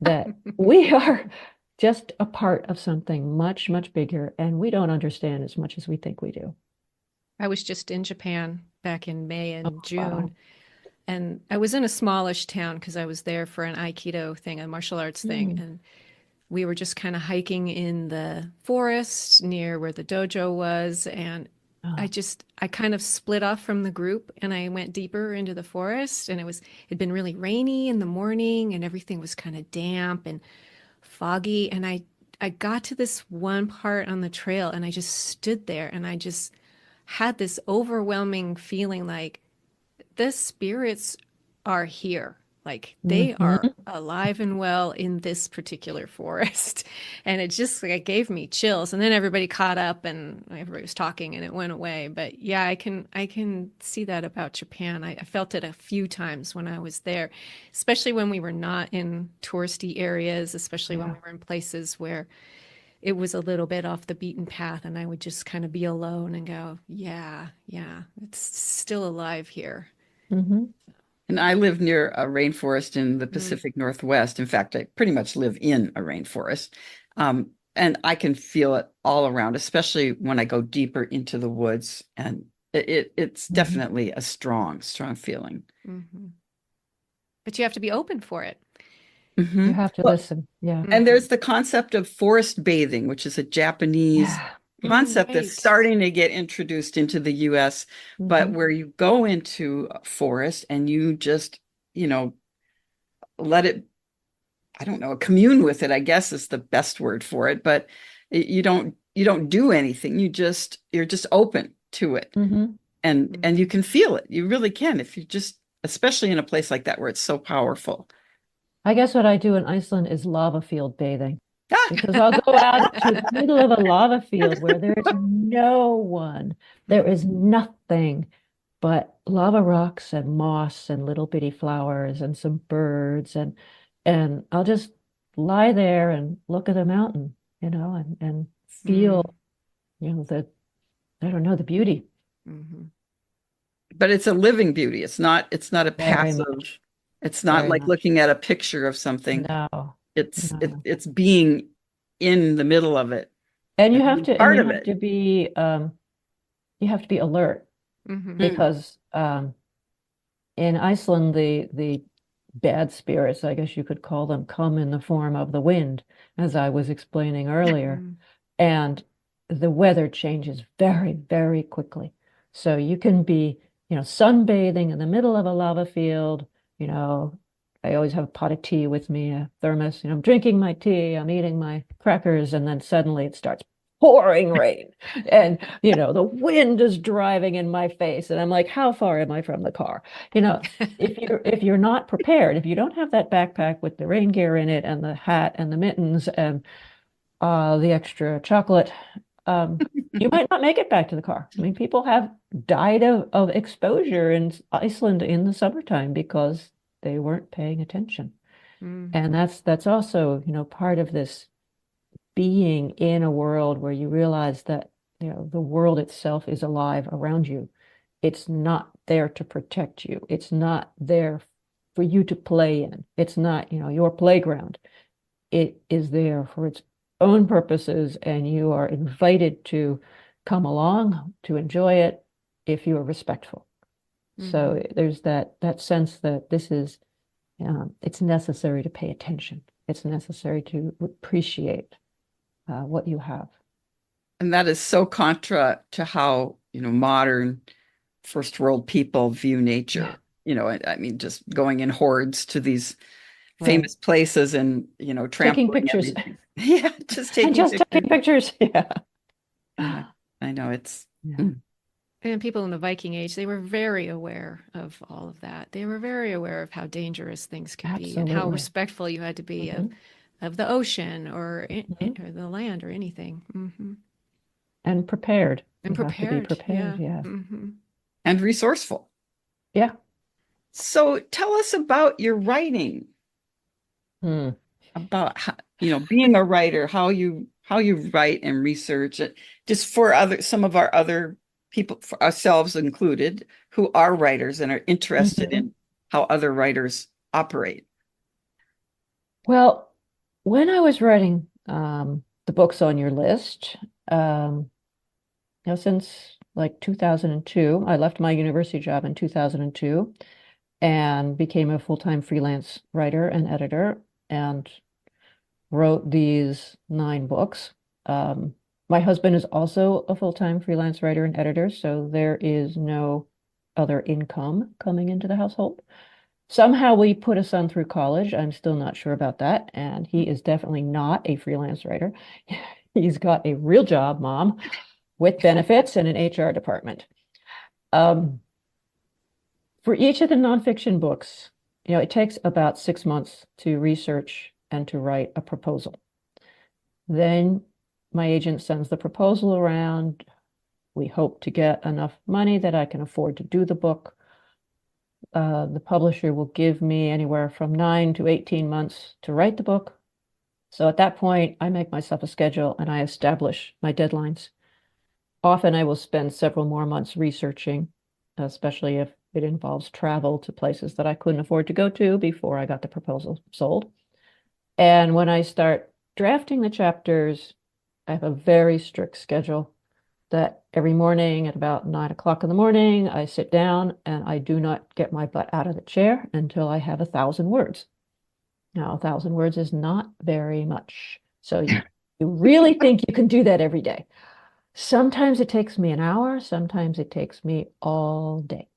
that we are just a part of something much, much bigger, and we don't understand as much as we think we do. I was just in Japan back in May and June. Wow. And I was in a smallish town because I was there for an Aikido thing, a martial arts thing. And we were just kind of hiking in the forest near where the dojo was. And Oh, I kind of split off from the group and I went deeper into the forest. And it'd been really rainy in the morning and everything was kind of damp and foggy. And I got to this one part on the trail and I just stood there and I just had this overwhelming feeling like the spirits are here. Like they are Mhm. alive and well in this particular forest. And it just like gave me chills. And then everybody caught up and everybody was talking and it went away. But yeah, I can see that about Japan. I felt it a few times when I was there, especially when we were not in touristy areas, especially when Yeah. we were in places where it was a little bit off the beaten path and I would just kind of be alone and go, yeah, yeah, it's still alive here. Hmm. And I live near a rainforest in the Mm. Pacific Northwest. In fact, I pretty much live in a rainforest. And I can feel it all around, especially when I go deeper into the woods. And it's Hmm. definitely a strong, strong feeling. Hmm. But you have to be open for it. You Hmm. have to Well, listen. Yeah. and Hmm. there's the concept of forest bathing, which is a Japanese Yeah. Mm, concept that's right. starting to get introduced into the US, but Hmm. where you go into a forest and you just, you know, let it, I don't know, commune with it, I guess is the best word for it, but you don't do anything. You're just open to it. Hmm. And you Hmm. can feel it. You really can if you just, especially in a place like that where it's so powerful. I guess what I do in Iceland is lava field bathing because I'll go out into the Ah! middle of a lava field where there is no one. There is Hmm. nothing but lava rocks and moss and little bitty flowers and some birds and I'll just lie there and look at the mountain, and Mm. feel, the I don't know, the beauty Hmm. But it's a living beauty. It's not a very passive, much, it's not very like much. looking at a picture of something. No, no. It's being in the middle of it And and you have being to and part you of have it. to be alert Hmm. Mm. because in Iceland the bad spirits, I guess you could call them, come in the form of the wind, as I was explaining earlier. Mm. And the weather changes very, very quickly. So you can be, sunbathing in the middle of a lava field, you know, I always have a pot of tea with me, a thermos, I'm drinking my tea, I'm eating my crackers, and then suddenly it starts pouring rain. And, the wind is driving in my face. And I'm like, how far am I from the car? You know, if you're not prepared, if you don't have that backpack with the rain gear in it and the hat and the mittens and the extra chocolate, you might not make it back to the car. I mean, people have died of exposure in Iceland in the summertime because they weren't paying attention. Mm. And that's also, part of this being in a world where you realize that, the world itself is alive around you. It's not there to protect you. It's not there for you to play in. It's not, your playground. It is there for its own purposes, and you are invited to come along to enjoy it if you are respectful. So Hmm. there's that sense that this is it's necessary to pay attention. It's necessary to appreciate what you have. And that is so contra to how, modern first world people view Yeah, nature. I mean, just going in hordes to these right. famous places and, Taking trampling pictures everything. Yeah, just and taking just taking pictures. pictures. Yeah. Yeah, I know it's Yeah, mm, And people in the Viking Age, they were very aware of all of that. They were very aware of how dangerous things could be and how absolutely. respectful you had to be Hmm. of the ocean Hmm. or the land or anything. Hmm. And prepared. And You have to be prepared. prepared. Yeah. Yeah. Hmm. and resourceful. Yeah. So tell us about your writing, Hmm. about how, being a writer, how you write and research it, just for some of our other people, for ourselves included, who are writers and are interested Hmm. in how other writers operate. Well, when I was writing the books on your list, um, since like 2002, I left my university job in 2002 and became a full-time freelance writer and editor and wrote these 9 books. Um, my husband is also a full-time freelance writer and editor, so there is no other income coming into the household. Somehow we put a son through college. I'm still not sure about that. And he is definitely not a freelance writer. He's got a real job, mom, with benefits and an HR department. Um, for each of the nonfiction books, it takes about 6 months to research and to write a proposal. Then my agent sends the proposal around. We hope to get enough money that I can afford to do the book. The publisher will give me anywhere from 9 to 18 months to write the book. So at that point, I make myself a schedule and I establish my deadlines. Often I will spend several more months researching, especially if it involves travel to places that I couldn't afford to go to before I got the proposal sold. And when I start drafting the chapters, I have a very strict schedule that every morning at about 9 o'clock in the morning, I sit down and I do not get my butt out of the chair until I have 1,000 words. Now, 1,000 words is not very much. So you really think you can do that every day. Sometimes it takes me an hour, sometimes it takes me all day.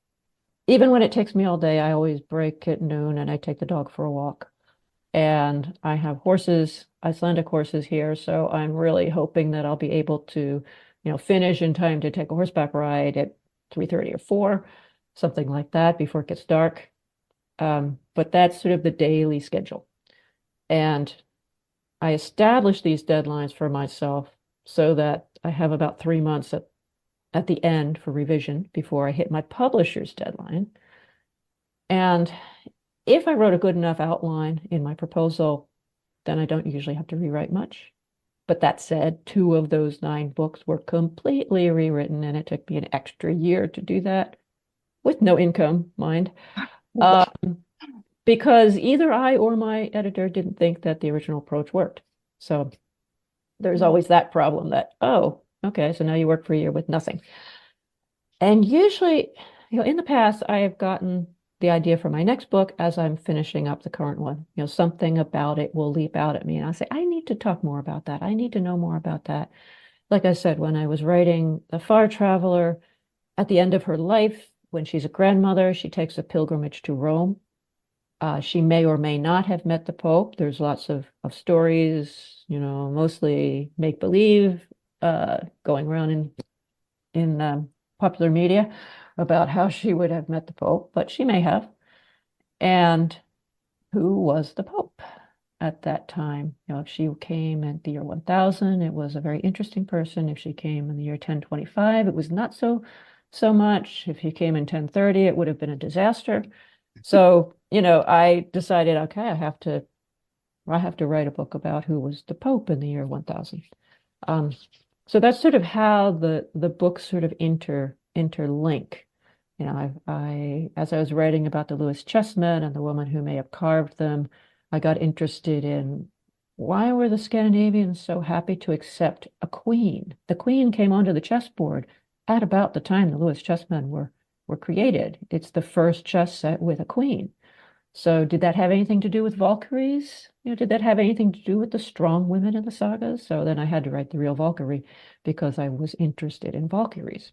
Even when it takes me all day, I always break at noon and I take the dog for a walk. And I have horses, Icelandic horses here, so I'm really hoping that I'll be able to, finish in time to take a horseback ride at 3:30 or 4, something like that before it gets dark. But that's sort of the daily schedule. And I establish these deadlines for myself so that I have about 3 months at the end for revision before I hit my publisher's deadline. And if I wrote a good enough outline in my proposal, then I don't usually have to rewrite much. But that said, 2 of those 9 books were completely rewritten, and it took me an extra year to do that with no income, mind. Because either I or my editor didn't think that the original approach worked. So there's always that problem that, oh, okay, so now you work for a year with nothing. And usually, in the past, I have gotten the idea for my next book as I'm finishing up the current one. Something about it will leap out at me, and I'll say, I need to talk more about that. I need to know more about that. Like I said, when I was writing The Far Traveler, at the end of her life, when she's a grandmother, she takes a pilgrimage to Rome. She may or may not have met the Pope. There's lots of stories, mostly make-believe, going around in popular media about how she would have met the Pope, but she may have. And who was the Pope at that time? If she came in the year 1000, it was a very interesting person. If she came in the year 1025, it was not so much. If he came in 1030, it would have been a disaster. So, I decided, okay, I have to write a book about who was the Pope in the year 1000. So that's sort of how the books sort of interlink. As I was writing about the Lewis chessmen and the woman who may have carved them, I got interested in why were the Scandinavians so happy to accept a queen? The queen came onto the chessboard at about the time the Lewis chessmen were created. It's the first chess set with a queen. So did that have anything to do with Valkyries? Did that have anything to do with the strong women in the sagas? So then I had to write the Real Valkyrie because I was interested in Valkyries.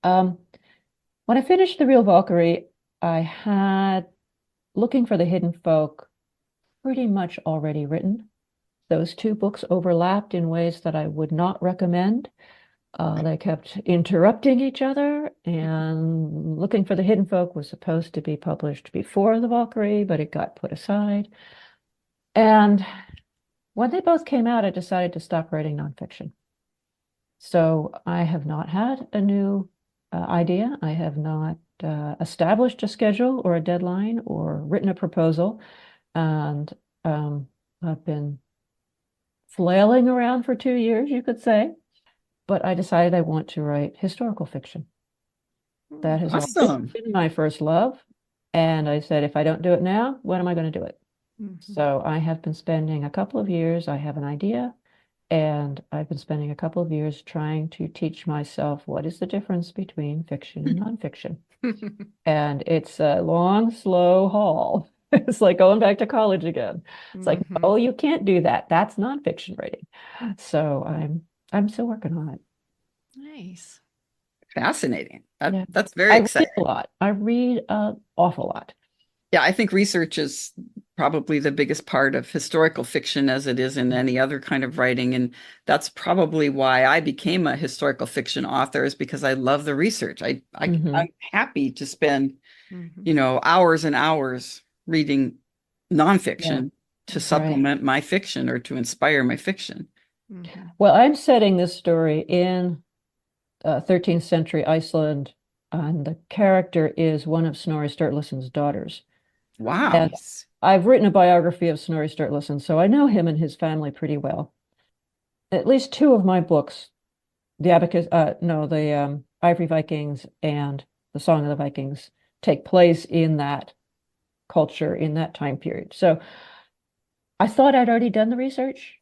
When I finished the Real Valkyrie, I had Looking for the Hidden Folk pretty much already written. Those 2 books overlapped in ways that I would not recommend. They kept interrupting each other, and Looking for the Hidden Folk was supposed to be published before the Valkyrie, but it got put aside. And when they both came out, I decided to stop writing nonfiction. So I have not had a new idea. I have not established a schedule or a deadline or written a proposal. And I've been flailing around for 2 years, you could say. But I decided I want to write historical fiction. That has always been my first love. And I said, if I don't do it now, when am I going to do it? So I have been spending a couple of years, I have an idea, and I've been spending a couple of years trying to teach myself what is the difference between fiction and nonfiction. And it's a long, slow haul. It's like going back to college again. It's like, oh, you can't do that. That's nonfiction writing. So I'm still working on it. Nice. Fascinating. Yeah. That's very exciting. I read a lot. I read an awful lot. Yeah, I think research is probably the biggest part of historical fiction as it is in any other kind of writing. And that's probably why I became a historical fiction author, is because I love the research. I'm happy to spend, hours and hours reading nonfiction to supplement my fiction or to inspire my fiction. Well, I'm setting this story in 13th century Iceland, and the character is one of Snorri Sturluson's daughters. Wow. And I've written a biography of Snorri Sturluson, so I know him and his family pretty well. At least two of my books, the Ivory Vikings and the Song of the Vikings, take place in that culture, in that time period. So I thought I'd already done the research.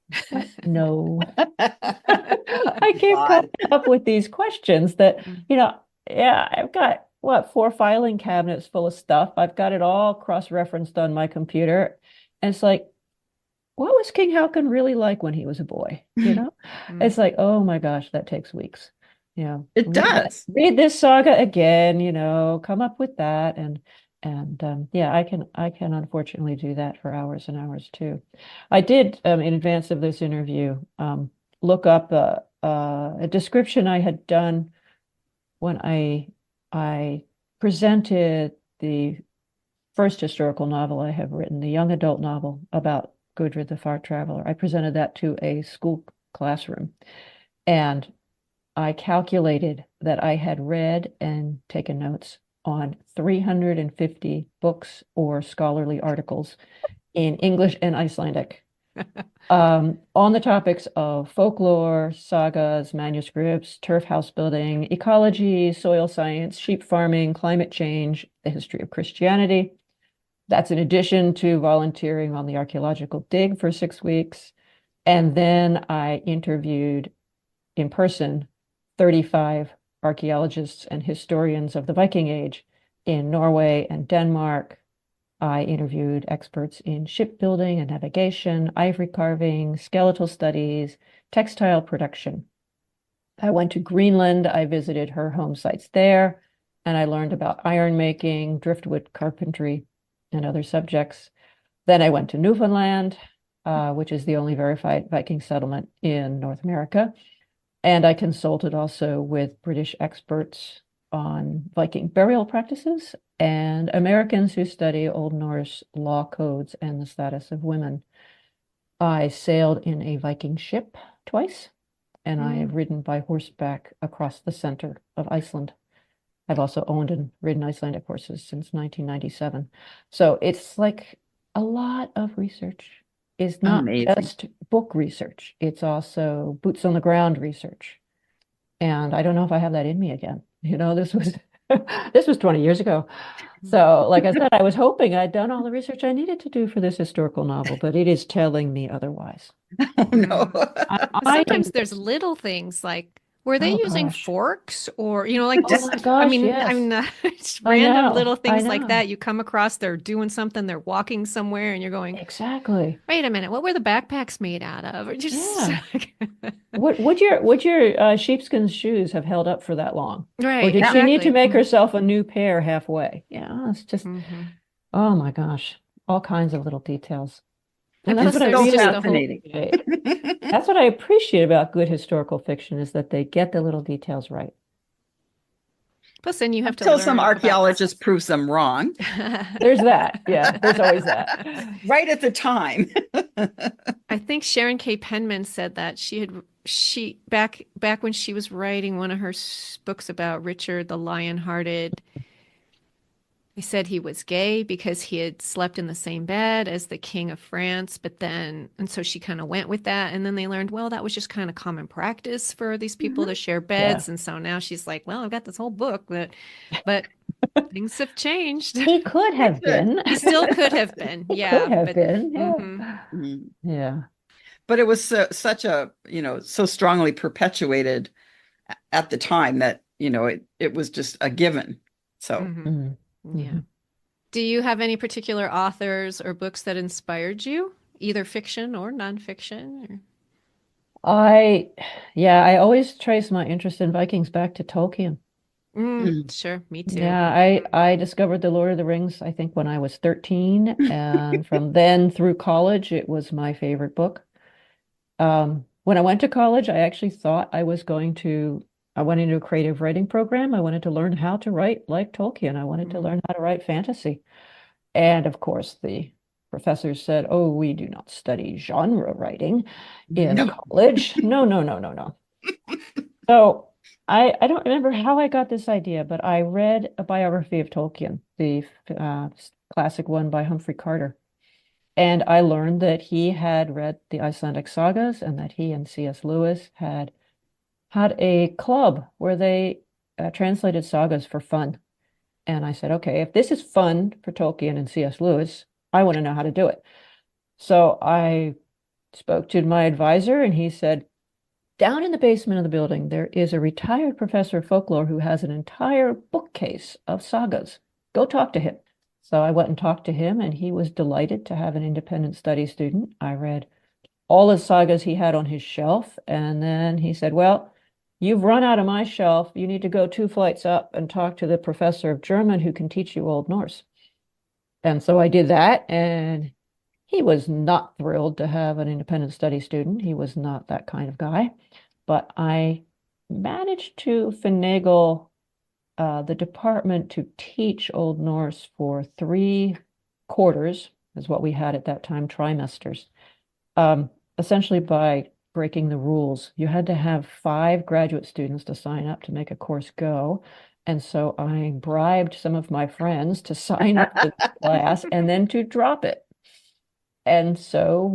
No. I keep coming up with these questions that, I've got, 4 filing cabinets full of stuff. I've got it all cross-referenced on my computer. And it's like, what was King Haakon really like when he was a boy? It's like, oh my gosh, that takes weeks. It does. Read this saga again, come up with that. And I can unfortunately do that for hours and hours too. I did, in advance of this interview, look up a description I had done when I presented the first historical novel I have written, the young adult novel about Gudrid the Far Traveler. I presented that to a school classroom, and I calculated that I had read and taken notes on 350 books or scholarly articles in English and Icelandic on the topics of folklore, sagas, manuscripts, turf house building, ecology, soil science, sheep farming, climate change, the history of Christianity. That's in addition to volunteering on the archaeological dig for 6 weeks. And then I interviewed in person 35 archaeologists and historians of the Viking Age in Norway and Denmark. I interviewed experts in shipbuilding and navigation, ivory carving, skeletal studies, textile production. I went to Greenland. I visited her home sites there, and I learned about iron making, driftwood carpentry, and other subjects. Then I went to Newfoundland, which is the only verified Viking settlement in North America. And I consulted also with British experts on Viking burial practices and Americans who study Old Norse law codes and the status of women. I sailed in a Viking ship twice, and I have ridden by horseback across the center of Iceland. I've also owned and ridden Icelandic horses since 1997. So it's like a lot of research. It's not just book research. It's also boots on the ground research. And I don't know if I have that in me again. This was 20 years ago. So like I said, I was hoping I'd done all the research I needed to do for this historical novel, but it is telling me otherwise. Oh, no. Sometimes there's little things like, were they using forks or, like just, oh my gosh, yes. I mean, just random little things like that. You come across, they're doing something, they're walking somewhere and you're going, exactly. Wait a minute, what were the backpacks made out of? Or just would your sheepskin shoes have held up for that long? Right. Or did she need to make herself a new pair halfway? Yeah, it's just, oh my gosh, all kinds of little details. And that's what I really fascinating. That's what I appreciate about good historical fiction, is that they get the little details right. Plus, then you have to Until learn some archaeologist proves them wrong. There's that. Yeah, there's always that. Right at the time. I think Sharon K. Penman said that she back when she was writing one of her books about Richard the Lionhearted. They said he was gay because he had slept in the same bed as the King of France, and so she kind of went with that. And then they learned, well, that was just kind of common practice for these people to share beds. Yeah. And so now she's like, well, I've got this whole book but things have changed. He could have been. He still could have been. Yeah. Could have been. Yeah. Yeah. But it was such a, so strongly perpetuated at the time that, it was just a given. So. Yeah. Do you have any particular authors or books that inspired you, either fiction or nonfiction? I always trace my interest in Vikings back to Tolkien. Sure, me too. Yeah, I discovered The Lord of the Rings, I think, when I was 13. And from then through college, it was my favorite book. When I went to college, I actually thought I went into a creative writing program. I wanted to learn how to write like Tolkien. I wanted to learn how to write fantasy. And of course, the professors said, "Oh, we do not study genre writing in No. college." No, no, no, no, no. So I don't remember how I got this idea, but I read a biography of Tolkien, the classic one by Humphrey Carter. And I learned that he had read the Icelandic sagas and that he and C.S. Lewis had a club where they translated sagas for fun. And I said, okay, if this is fun for Tolkien and C.S. Lewis, I want to know how to do it. So I spoke to my advisor, and he said, down in the basement of the building, there is a retired professor of folklore who has an entire bookcase of sagas. Go talk to him. So I went and talked to him, and he was delighted to have an independent study student. I read all the sagas he had on his shelf, and then he said, well, you've run out of my shelf. You need to go 2 flights up and talk to the professor of German who can teach you Old Norse. And so I did that, and he was not thrilled to have an independent study student. He was not that kind of guy. But I managed to finagle the department to teach Old Norse for 3 quarters, is what we had at that time, trimesters, essentially by breaking the rules. You had to have 5 graduate students to sign up to make a course go. And so I bribed some of my friends to sign up for the class and then to drop it. And so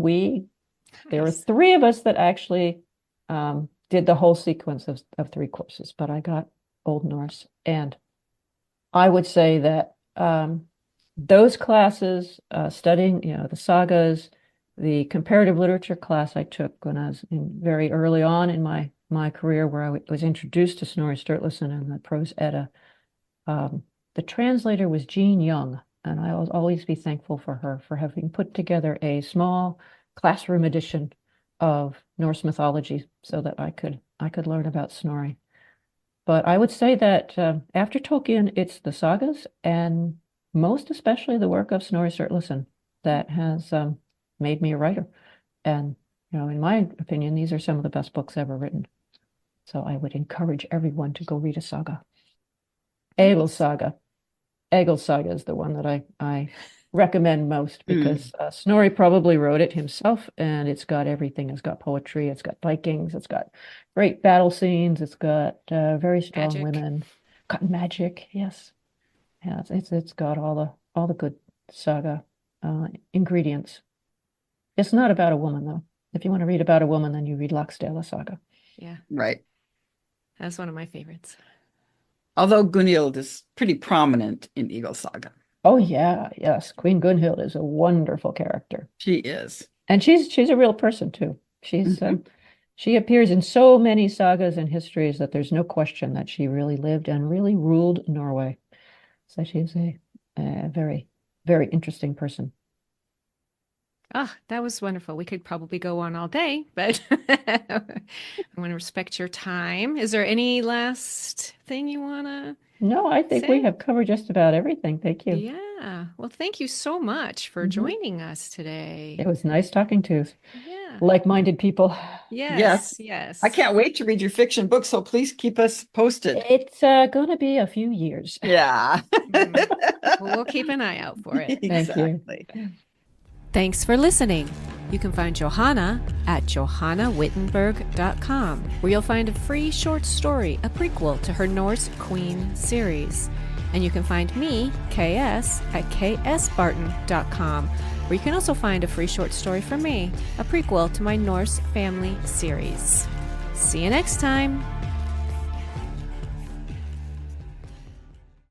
there were 3 of us that actually did the whole sequence of 3 courses, but I got Old Norse. And I would say that those classes, studying, the sagas, the comparative literature class I took when I was very early on in my career, where I was introduced to Snorri Sturluson and the Prose Edda. The translator was Jean Young, and I will always be thankful for her for having put together a small classroom edition of Norse mythology so that I could learn about Snorri. But I would say that after Tolkien, it's the sagas and most especially the work of Snorri Sturluson that has made me a writer. And, in my opinion, these are some of the best books ever written. So I would encourage everyone to go read a saga. Egil Saga. Egil Saga is the one that I recommend most because Snorri probably wrote it himself, and it's got everything. It's got poetry, it's got Vikings, it's got great battle scenes, it's got very strong Magic. women, got magic. Yes, yeah, it's got all the good saga ingredients. It's not about a woman though. If you want to read about a woman, then you read Laxdæla Saga. Yeah, Right. that's one of my favorites. Although Gunhild is pretty prominent in Egil Saga. Oh yeah, yes. Queen Gunhild is a wonderful character. She is. And she's a real person too. She appears in so many sagas and histories that there's no question that she really lived and really ruled Norway. So she's a very, very interesting person. Ah, that was wonderful. We could probably go on all day, but I want to respect your time. Is there any last thing you want to No, I think we have covered just about everything. Thank you. Yeah. Well, thank you so much for joining us today. It was nice talking to Yeah. like-minded people. Yes. Yes. I can't wait to read your fiction book, so please keep us posted. It's going to be a few years. Yeah. We'll keep an eye out for it. Exactly. Thank you. Thanks for listening. You can find Johanna at johannawittenberg.com, where you'll find a free short story, a prequel to her Norse Queen series. And you can find me, K.S., at ksbarton.com, where you can also find a free short story from me, a prequel to my Norse family series. See you next time.